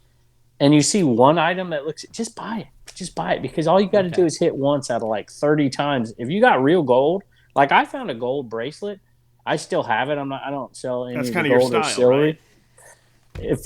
and you see one item that looks, just buy it. Just buy it, because all you got to do is hit once out of like 30 times. If you got real gold, like I found a gold bracelet. I still have it. I don't sell any of the gold or silver. Right?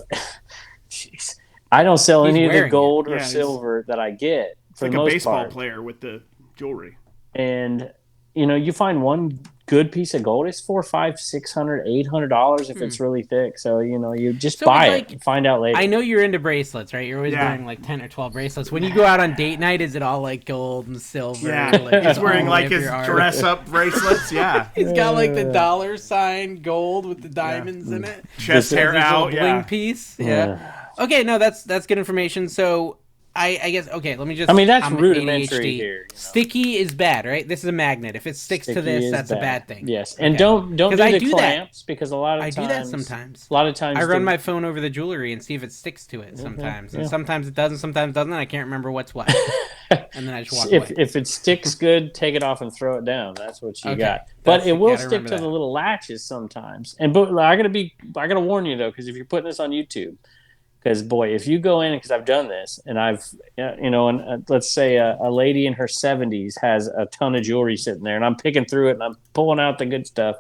I don't sell any of the gold or silver that I get. For the most part. Like a baseball player with the jewelry. And you find one good piece of gold, it's $400, $500, $600, $800 if it's really thick. So you just buy it and find out later. I know you're into bracelets, right? You're always wearing like 10 or 12 bracelets. When you go out on date night, is it all like gold and silver? Yeah, like, he's wearing like his dress up bracelets. Yeah, he's got like the $ gold with the diamonds in it. Chest hair out, bling piece. Yeah. Okay, no, that's good information. So. I guess, okay, let me just... that's rudimentary ADHD. Here. Sticky is bad, right? This is a magnet. If it sticks to this, that's a bad thing. Yes, and don't do the clamps, because a lot of times... I do that sometimes. A lot of times... I run my phone over the jewelry and see if it sticks to it sometimes. And sometimes it doesn't, sometimes it doesn't, and I can't remember what's what. And then I just walk away. If it sticks good, take it off and throw it down. That's what you got. But it will stick to the little latches sometimes. But I gotta warn you, though, because if you're putting this on YouTube... Because, boy, if you go in, because I've done this, and let's say a lady in her 70s has a ton of jewelry sitting there, and I'm picking through it, and I'm pulling out the good stuff,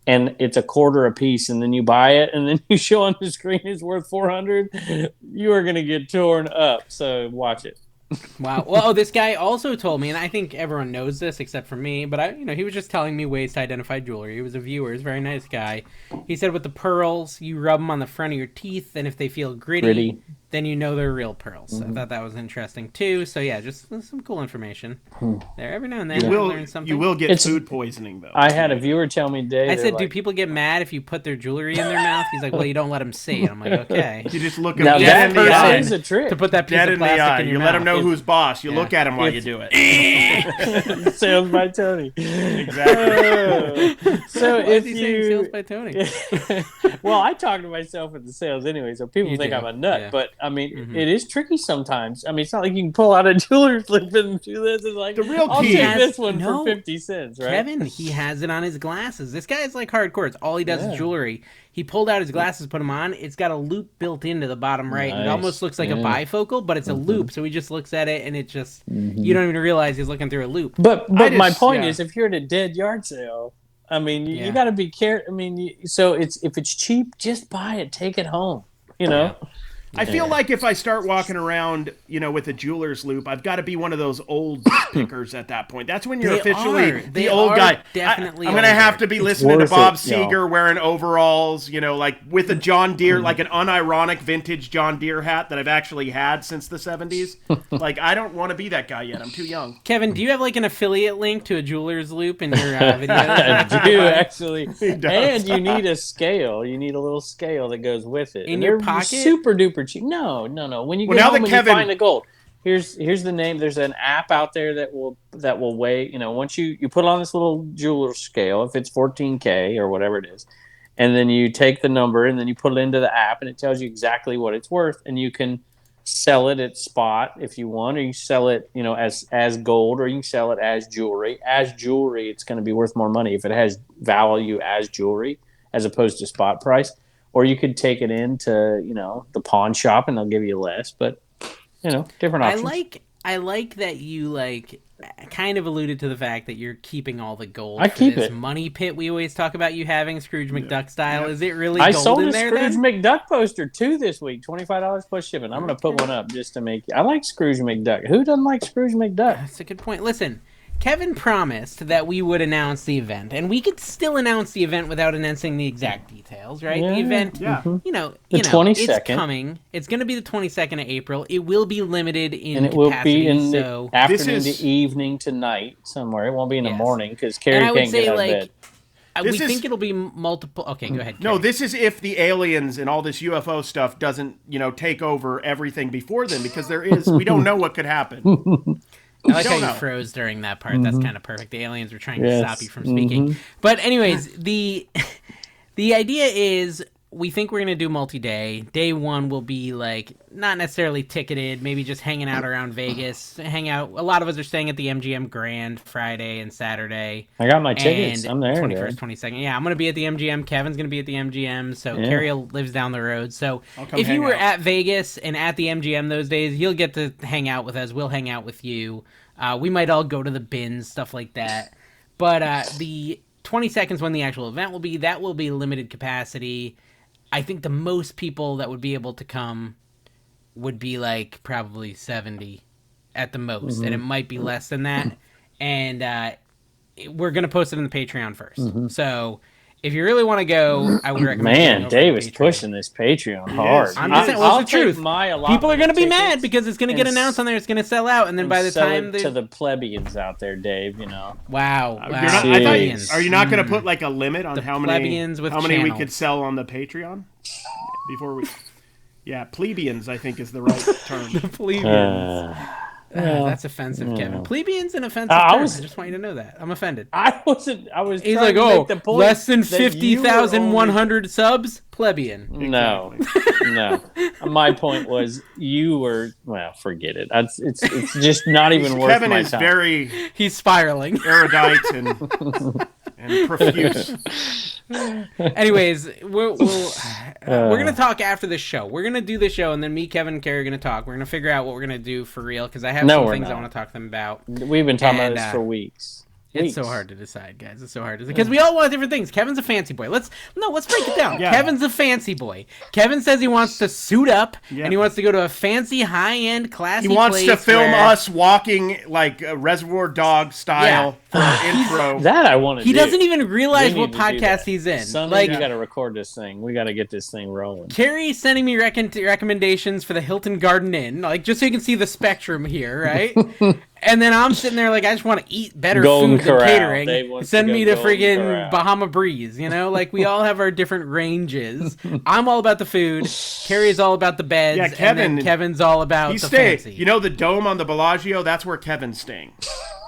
and it's $0.25 a piece, and then you buy it, and then you show on the screen it's worth $400, you are going to get torn up. So watch it. Wow. Well, this guy also told me, and I think everyone knows this except for me, but he was just telling me ways to identify jewelry. He was a viewer. He's a very nice guy. He said with the pearls, you rub them on the front of your teeth, and if they feel gritty. Then you know they're real pearls. Mm-hmm. I thought that was interesting too. So yeah, just some cool information there. Every now and then you learn something. You will get food poisoning though. I had a viewer tell me today. I said, do people get mad if you put their jewelry in their mouth? He's like, well, you don't let them see it. I'm like, okay. You just look them dead in the eye. That is a trick. To put that piece of plastic in your mouth. You let them know who's boss. You look at them while you do it. Sales by Tony. Exactly. So if you sales by Tony. Well, I talk to myself at the sales anyway, so people think I'm a nut. Yeah. But I mean, it is tricky sometimes. I mean, it's not like you can pull out a jeweler's slip and do this. It's like, the real I'll key. take this one for 50 cents, right? Kevin, he has it on his glasses. This guy is like hardcore. It's all he does is jewelry. He pulled out his glasses, put them on. It's got a loop built into the bottom right. Nice. It almost looks like a bifocal, but it's a loop. So he just looks at it, and it just you don't even realize he's looking through a loop. But my point is, if you're at a dead yard sale, I mean, you got to be careful. I mean, if it's cheap, just buy it, take it home. You know. I feel like if I start walking around, with a jeweler's loop, I've got to be one of those old pickers at that point. That's when you're officially the old guy. Definitely, I'm going to have to be listening to Bob Seger wearing overalls, like with a John Deere, like an unironic vintage John Deere hat that I've actually had since the 70s. Like, I don't want to be that guy yet. I'm too young. Kevin, do you have like an affiliate link to a jeweler's loop in your video? I do, actually. And you need a scale. You need a little scale that goes with it. In your pocket? Super duper cheap. No. When you get home and you find the gold, here's the name. There's an app out there that will weigh. Once you put on this little jeweler's scale, if it's 14K or whatever it is, and then you take the number and then you put it into the app and it tells you exactly what it's worth, and you can sell it at spot if you want, or you sell it as gold, or you can sell it as jewelry. As jewelry, it's going to be worth more money if it has value as jewelry as opposed to spot price. Or you could take it into, the pawn shop and they'll give you less, but, different options. I like that you kind of alluded to the fact that you're keeping all the gold. I keep this it. Money pit we always talk about you having, Scrooge McDuck style. Yeah. Is it really I gold sold in a there Scrooge then? McDuck poster too this week, $25 plus shipping. I'm going to put one up just to make. I like Scrooge McDuck. Who doesn't like Scrooge McDuck? That's a good point. Listen, Kevin promised that we would announce the event, and we could still announce the event without announcing the exact details, right? Yeah, the event, yeah. The 22nd. It's coming. It's going to be the 22nd of April. It will be limited in and it capacity, will be in so the afternoon to evening to night somewhere. It won't be in the morning because Carrie can't get out of bed. We think it'll be multiple. Okay, go ahead. No, this is if the aliens and all this UFO stuff doesn't, take over everything before then, because we don't know what could happen. I like how you froze during that part. That's kind of perfect. The aliens were trying to stop you from speaking. But anyways, the idea is we think we're going to do multi-day. Day one will be not necessarily ticketed, maybe just hanging out around Vegas. Hang out. A lot of us are staying at the MGM Grand Friday and Saturday. I got my tickets. I'm there. 21st, 22nd. Yeah, I'm going to be at the MGM. Kevin's going to be at the MGM. So Carrie lives down the road. So if you were at Vegas and at the MGM those days, you'll get to hang out with us. We'll hang out with you. We might all go to the bins, stuff like that. But the 22nd is when the actual event will be. That will be limited capacity. I think the most people that would be able to come would be probably 70 at the most, and it might be less than that. And we're going to post it in the Patreon first. So if you really want to go, I would recommend. Man, Dave is pushing this Patreon hard. I'm just saying, the truth. People are going to be mad because it's going to get announced on there. It's going to sell out, and then by the time to the plebeians out there, Dave, Wow. Are you not going to put a limit on how many we could sell on the Patreon before we? Yeah, plebeians, I think, is the right term. The plebeians. That's offensive, Kevin. Plebeian's an offensive term. I just want you to know that. I'm offended. I was. He's like, the point less than 50,100 subs? Plebeian. No. No. My point was you were, forget it. It's just not even worth Kevin my time. Kevin is he's spiraling. Erudite and profuse. Anyways, we're going to talk after the show. We're going to do the show, and then me, Kevin, and Carrie are going to talk. We're going to figure out what we're going to do for real, because I have some things I want to talk to them about. We've been talking about this for weeks. It's so hard to decide, guys. It's so hard to decide. Because we all want different things. Kevin's a fancy boy. Let's break it down. Yeah. Kevin's a fancy boy. Kevin says he wants to suit up, and he wants to go to a fancy, high-end, classy place. He wants to film us walking like a Reservoir Dog style for an intro. That I want to do. He doesn't even realize what podcast he's in. Sunday, you got to record this thing. We got to get this thing rolling. Carrie's sending me recommendations for the Hilton Garden Inn, just so you can see the spectrum here, right? And then I'm sitting there I just want to eat better food than catering. Send me to friggin' Bahama Breeze, we all have our different ranges. I'm all about the food. Carrie's all about the beds. Yeah, Kevin's all about the fancy. The dome on the Bellagio? That's where Kevin's staying.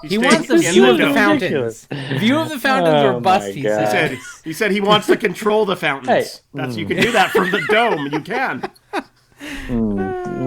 He wants the view of the fountains. View of the fountains or bust, he said. He said he wants to control the fountains. You can do that from the dome. You can.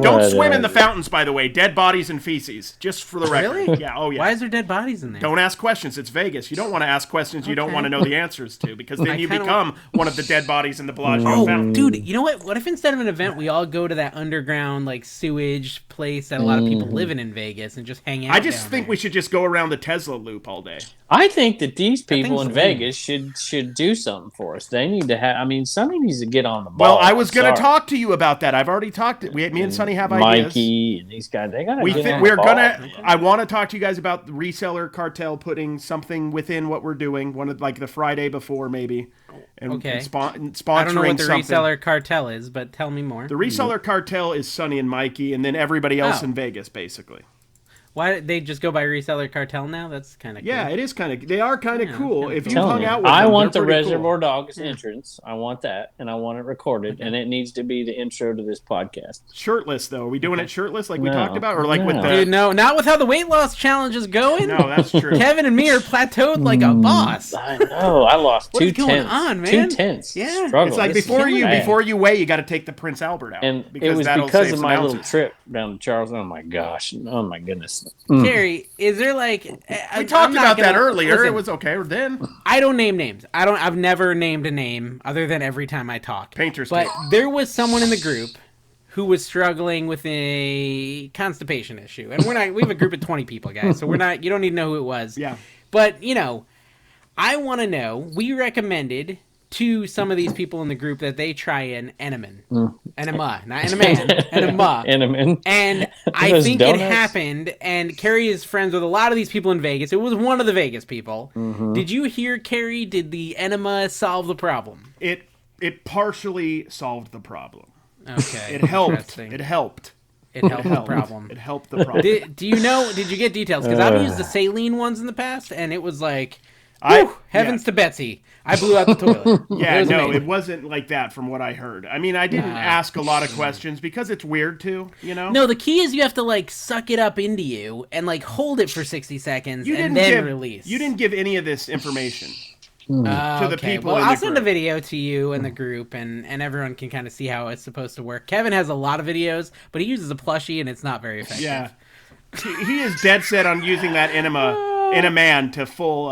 Don't swim in the fountains, by the way. Dead bodies and feces. Just for the record. Really? Yeah. Oh, yeah. Why is there dead bodies in there? Don't ask questions. It's Vegas. You don't want to ask questions you don't want to know the answers to, because then you become one of the dead bodies in the Bellagio fountain. Dude, you know what? What if instead of an event, we all go to that underground sewage place that a lot of people live in Vegas and just hang out? I just think we should just go around the Tesla loop all day. I think that these people in Vegas should do something for us. They need to have. Sonny needs to get on the ball. Well, I was going to talk to you about that. I've already talked. Me and Sonny have ideas. Mikey and these guys, they got to. I want to talk to you guys about the reseller cartel putting something within what we're doing. One of the Friday before maybe. And sponsoring I don't know what the something. Reseller cartel is, but tell me more. The reseller cartel is Sonny and Mikey, and then everybody else in Vegas, basically. Why did they just go by Reseller Cartel now? That's kind of cool. Yeah, it is kind of. They are kind of cool. If you hung out with them, I want the Reservoir Dogs entrance. I want that, and I want it recorded, and it needs to be the intro to this podcast. Shirtless, though. Are we doing it shirtless like we talked about, or with the? Dude, no, not with how the weight loss challenge is going. No, that's true. Kevin and me are plateaued like a boss. I know. I lost 2 tenths. What's going on, man? 2 tenths. Yeah, it's like before you weigh, you got to take the Prince Albert out, and it was because of my little trip down to Charleston. Oh my gosh! Oh my goodness! Carrie, is there we talked about that earlier? Listen, it was okay then. I don't name names. I've never named a name other than every time I talk. Painter's but there was someone in the group who was struggling with a constipation issue. And we have a group of 20 people, guys, so you don't need to know who it was. Yeah. But, I want to know, we recommended to some of these people in the group that they try an enema, not enema. And I think it happened, and Carrie is friends with a lot of these people in Vegas. It was one of the Vegas people. Mm-hmm. Did you hear, Carrie, did the enema solve the problem? It partially solved the problem. Okay. It helped. It helped. It helped the problem. It helped the problem. Did you get details? Because I've used the saline ones in the past, and it was like, heavens to Betsy. I blew out the toilet. It wasn't like that from what I heard. I mean, I didn't ask a lot of questions because it's weird too, No, the key is you have to, suck it up into you and, hold it for 60 seconds and then release. You didn't give any of this information to the people in the I'll group. send a video to you in the group, and everyone can kind of see how it's supposed to work. Kevin has a lot of videos, but he uses a plushie, and it's not very effective. Yeah. He is dead set on using that enema in a man to full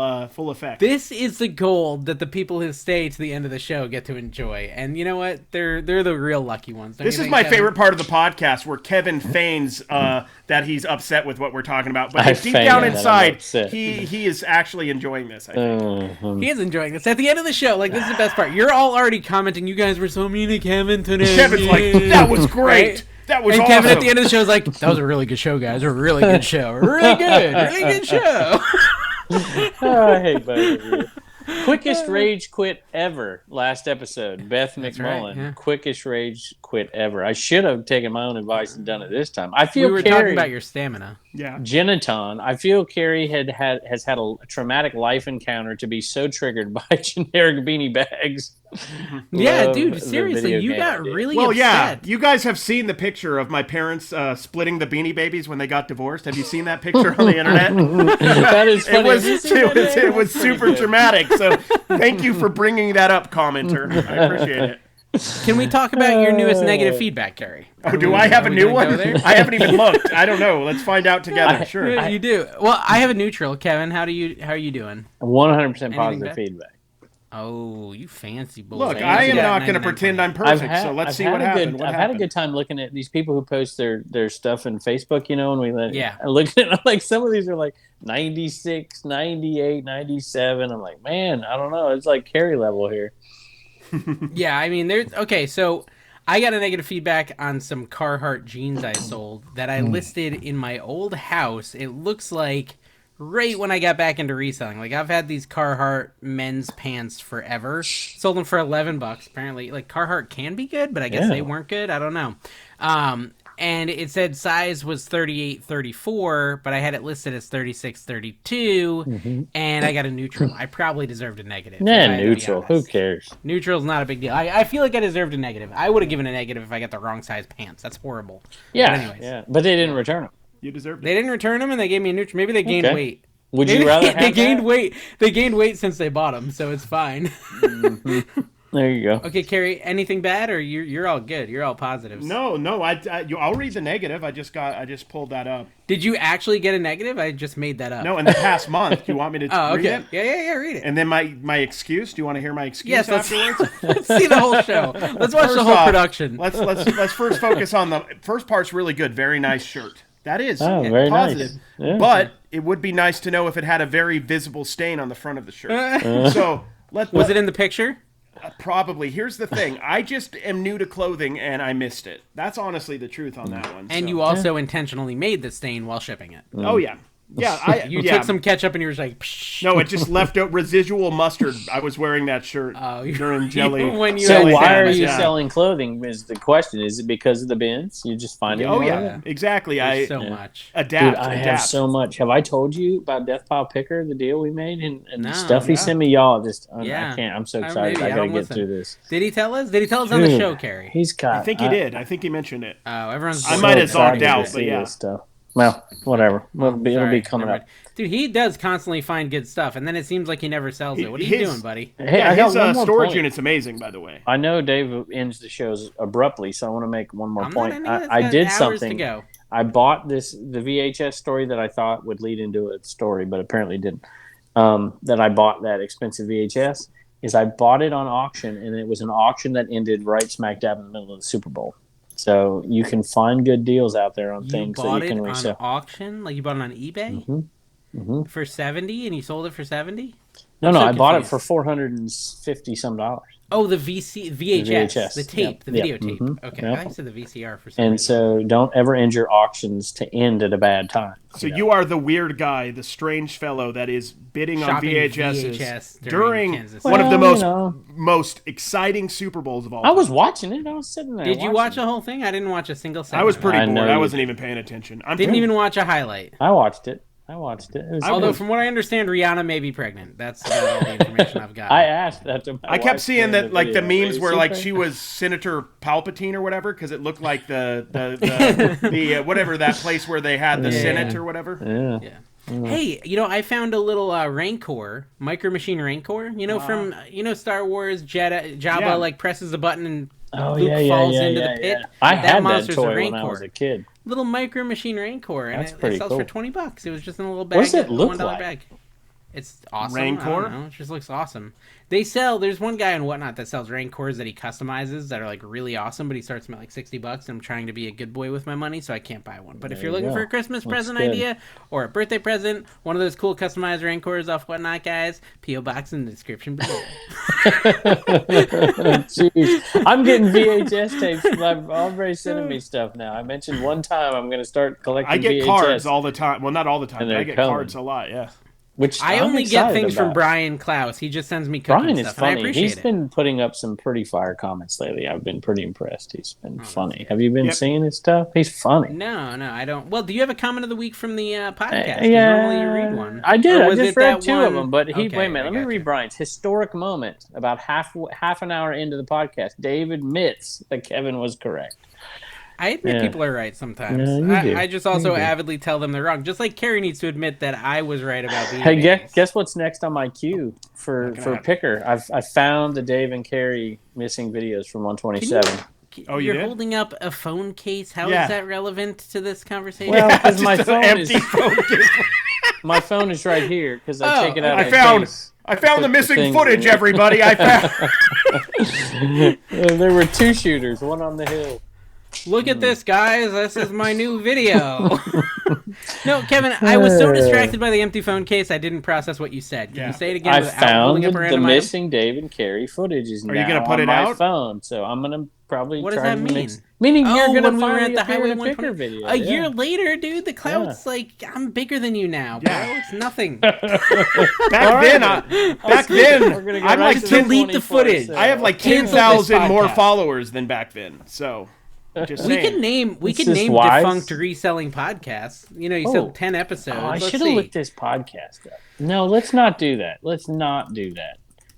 effect. This is the gold that the people who stay to the end of the show get to enjoy, and you know what? They're the real lucky ones. This is my favorite part of the podcast, where Kevin feigns that he's upset with what we're talking about, but deep down inside, he is actually enjoying this. I think he is enjoying this. At the end of the show, this is the best part. You're all already commenting. You guys were so mean to Kevin today. Kevin's like, that was great. Right? That was and awesome. Kevin at the end of the show is like, that was a really good show, guys. A really good show. Really good show. I hate both of you. Quickest rage quit ever. Last episode. Beth McMullen. Right, yeah. Quickest rage quit ever. I should have taken my own advice and done it this time. I feel we were talking about your stamina. Yeah. Geneton. I feel Carrie has had a traumatic life encounter to be so triggered by generic beanie bags. Yeah, dude, seriously, you got really upset. Yeah, you guys have seen the picture of my parents splitting the Beanie Babies when they got divorced. Have you seen that picture on the internet? That is funny. It was super dramatic. So thank you for bringing that up, commenter. I appreciate it. Can we talk about your newest negative feedback, Carrie? Oh, do I have a new one? I haven't even looked. I don't know. Let's find out together. Sure. You do. Well, I have a neutral. Kevin, how are you doing? 100% positive feedback. Oh, you fancy boy. Look, I am not going to pretend I'm perfect, so let's see what happens. I've had a good time looking at these people who post their stuff in Facebook, and we look at it, some of these are like 96, 98, 97. I'm like, man, I don't know. It's like Carrie level here. Yeah, I mean, so I got a negative feedback on some Carhartt jeans I sold that I listed in my old house. It looks like right when I got back into reselling. I've had these Carhartt men's pants forever. Sold them for $11. Apparently, Carhartt can be good, but I guess they weren't good. I don't know. And it said size was 38-34, but I had it listed as 36-32, and I got a neutral. I probably deserved a negative. Yeah, neutral. Who cares? Neutral's not a big deal. I feel like I deserved a negative. I would have given a negative if I got the wrong size pants. That's horrible. Yeah, but anyways. Yeah. But they didn't return them. You deserved it. They didn't return them, and they gave me a neutral. Maybe they gained weight. Would you rather have they gained weight? They gained weight since they bought them, so it's fine. There you go. Okay, Carrie. Anything bad, or you're all good? You're all positives. No. I'll read the negative. I just pulled that up. Did you actually get a negative? I just made that up. No, in the past month. Do you want me to read it? Yeah. Read it. And then my excuse. Do you want to hear my excuse afterwards? Let's see the whole show. Let's watch the whole production. Let's first focus on the first part's really good. Very nice shirt. That is very positive. Nice. Yeah. But it would be nice to know if it had a very visible stain on the front of the shirt. So was it in the picture? Probably. Here's the thing. I just am new to clothing, and I missed it. That's honestly the truth on that one. And you also intentionally made the stain while shipping it. Oh, yeah. Yeah, you took some ketchup and you were like, psh. No, it just left out residual mustard. I was wearing that shirt during jelly. Why are you selling clothing? Is the question? Is it because of the bins? You just find it? Oh yeah, exactly. Much. Adapt. Dude, I have so much. Have I told you about Death Pile Picker, the deal we made, and the stuff he sent me? Y'all I can't. I'm so excited. I gotta get through this. Did he tell us? Did he tell us on the show, Carrie? He's got. I think he did. I think he mentioned it. Oh, everyone's. I might have zonked out, but yeah. Stuff. Well, whatever. It'll be coming up. Dude, he does constantly find good stuff, and then it seems like he never sells it. What are you doing, buddy? Hey, his storage unit's amazing, by the way. I know Dave ends the shows abruptly, so I want to make one more point. I did something. I bought the VHS story that I thought would lead into a story, but apparently didn't. That I bought that expensive VHS is I bought it on auction, and it was an auction that ended right smack dab in the middle of the Super Bowl. So you can find good deals out there on things that you can resell. You bought it on auction? Like you bought it on eBay? For 70 and you sold it for 70? No, I bought it for $450 some dollars. Oh, the VHS, the tape, the videotape. Okay, I said the VCR for some reason. So don't ever end your auctions to end at a bad time. So you are the weird guy, the strange fellow that is bidding on VHSs during one of the most exciting Super Bowls of all time. I was watching it. I was sitting there. Did you watch the whole thing? I didn't watch a single second. I was pretty bored. I wasn't even paying attention. Didn't even watch a highlight. I watched it. Although, from what I understand, Rihanna may be pregnant. That's all the information I've got. I asked that to my I kept seeing that, like the memes where like she she was Senator Palpatine or whatever, because it looked like the whatever that place where they had the Senate or whatever. Yeah. Hey, I found a little Rancor, Micro Machine Rancor. From Star Wars, Jabba like presses a button and Luke falls into the pit. I had that toy when I was a kid. Little Micro Machine Rancor, and it sells for $20. It was just in a little bag. What does it look $1 like? Bag. It's awesome. Rancor? I don't know. It just looks awesome. There's one guy on Whatnot that sells Rancors that he customizes that are like really awesome, but he starts them at like $60, and I'm trying to be a good boy with my money, so I can't buy one. But if you're looking for a Christmas present idea or a birthday present, one of those cool customized Rancors off Whatnot, guys, P.O. Box in the description below. Jeez. I'm getting VHS tapes. I'm already sending me stuff now. I mentioned one time I'm going to start collecting I get VHS. cards all the time. Well, not all the time, but I get cards a lot, yeah. Which I only get things from Brian Klaus. He just sends me cooking Brian is stuff. funny. And I appreciate He's been putting up some pretty fire comments lately. I've been pretty impressed. He's been funny. Have you been seeing his stuff? He's funny. No, I don't. Well, do you have a comment of the week from the podcast? Normally you read one. I did. I just read two of them. But wait a minute. Let me read you. Brian's historic moment. About half an hour into the podcast, Dave admits that Kevin was correct. I admit people are right sometimes. I just also avidly tell them they're wrong. Just like Carrie needs to admit that I was right about Beanie Baby. Hey, guess what's next on my queue for Picker? I found the Dave and Carrie missing videos from 127. You're holding up a phone case. How is that relevant to this conversation? Well, because my phone is my phone is right here because I take it out. I found the missing footage, everybody. I found. There were two shooters, one on the hill. Look at this, guys. This is my new video. No, Kevin, I was so distracted by the empty phone case, I didn't process what you said. Can you say it again? I found the missing Dave and Carrie footage is now gonna put on it my out? phone, so I'm going to probably What does try that to mean? Meaning you're going to when we were find at the Highway Picker 120 video. A year later, dude, the cloud's like, I'm bigger than you now, bro. It's nothing. Back then, I'm like delete the footage. I have like 10,000 more followers than back then, so... Just we could name defunct reselling podcasts. You sell 10 episodes. I should have looked this podcast up. No, let's not do that.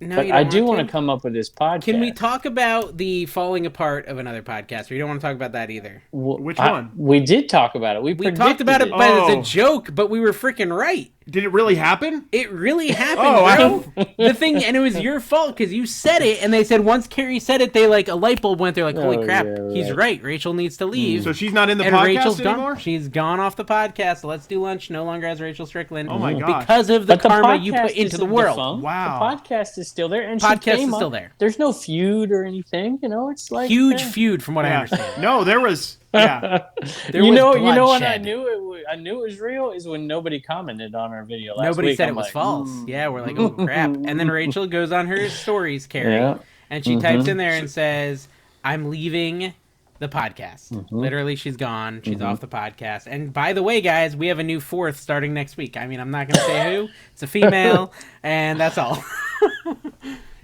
No, but I do want to come up with this podcast. Can we talk about the falling apart of another podcast? Or you don't want to talk about that either? Which one? We did talk about it. We talked about it, but as a joke, but we were freaking right. Did it really happen? It really happened, bro. The thing, and it was your fault because you said it, and they said once Carrie said it, they a light bulb went. They're like, "Holy crap, he's right. Rachel needs to leave." So she's not in the podcast Rachel's anymore. Gone. She's gone off the podcast. Let's Do Lunch no longer has Rachel Strickland. Oh my god! Because of the karma you put into the world. Defunct. Wow. The podcast is still there, and podcast is still there. There's no feud or anything. It's like huge feud, from what I understand. No, there was. Yeah. You know when I knew it was real is when nobody commented on our video last week. Nobody said it was false. Yeah, we're like, oh crap. And then Rachel goes on her stories, Carrie, and she types in there and says, I'm leaving the podcast. Literally, she's gone. She's off the podcast. And by the way, guys, we have a new fourth starting next week. I mean, I'm not going to say who. It's a female, and that's all.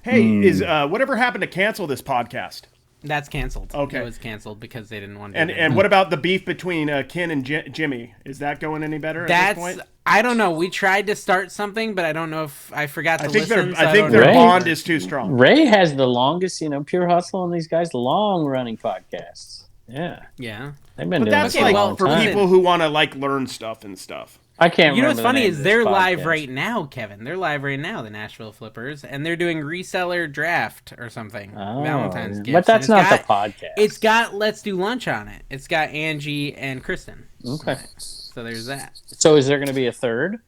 Hey, is whatever happened to cancel this podcast? That's canceled. Okay. It was canceled because they didn't want to. And what about the beef between Ken and Jimmy? Is that going any better at this point? I don't know. We tried to start something, but I don't know if I forgot to listen. I think their bond is too strong. Ray has the longest, Pure Hustle and these guys, long-running podcasts. Yeah. Yeah. They've been doing that's it for people who want to learn stuff and stuff. I can't remember. What's funny is they're live right now, Kevin. They're live right now, the Nashville Flippers, and they're doing reseller draft or something. Valentine's gifts. But that's not the podcast. It's got Let's Do Lunch on it. It's got Angie and Kristen. Okay. So there's that. So is there going to be a third?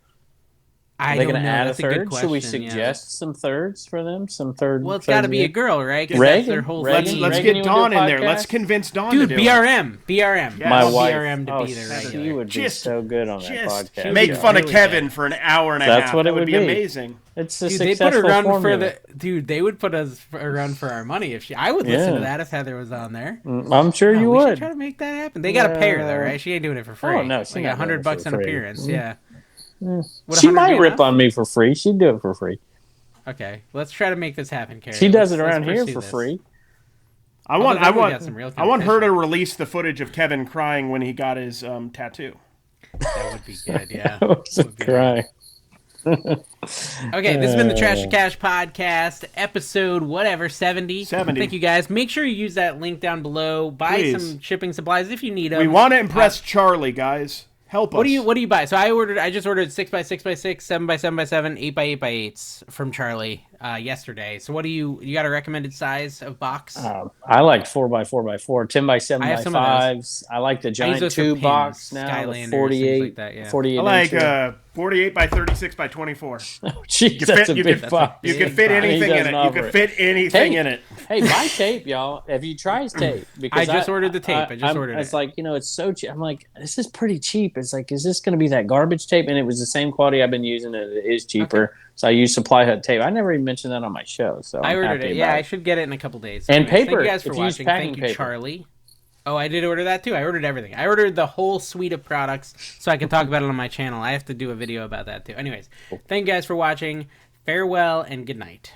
Are they going to add That's a third? question, Should we suggest some thirds for them? Some third. Well, it's got to be a girl, right? Reagan, their whole let's get Dawn in there. Let's convince Dawn to do BRM. Yes. My wife. BRM to be the regular. She would be so good on that podcast. Make fun of Kevin for an hour and a half. That's what it would be amazing. It's a Dude, successful formula. They would put us around for our money if I would listen to that if Heather was on there. I'm sure you we would. Should try to make that happen. They got to pay her though, right? She ain't doing it for free. Oh no, she's like not $100 an appearance. Yeah. She might rip on me for free. She'd do it for free. Okay, let's try to make this happen, Carrie. She does it around here for free. I want her to release the footage of Kevin crying when he got his tattoo. That would be good. Yeah. Crying. Okay, this has been the Trash or Cash podcast, episode 70. Thank you guys. Make sure you use that link down below. Buy some shipping supplies if you need them. We want to impress Charlie, guys. Help us. What do you buy? So I just ordered 6x6x6, 7x7x7, 8x8x8s from Charlie yesterday. So what do you got a recommended size of box? I like 4x4x4, 10x7x5s. I like the giant tube box now, the 48, like that, 48. I like 48 by 36 by 24. Oh, jeez, that's a big box. You can fit anything in it. You can fit anything in it. Hey, buy tape, y'all. Have you tried tape? Because I just ordered the tape. It's like, it's so cheap. I'm like, this is pretty cheap. It's like, is this going to be that garbage tape? And it was the same quality I've been using, and it is cheaper. Okay. So I use Supply Hut tape. I never even mentioned that on my show. So I ordered it. Yeah, I should get it in a couple days. And paper. Thank you guys for watching. Thank you, Charlie. Oh, I did order that too. I ordered everything. I ordered the whole suite of products so I can talk about it on my channel. I have to do a video about that too. Anyways, thank you guys for watching. Farewell and good night.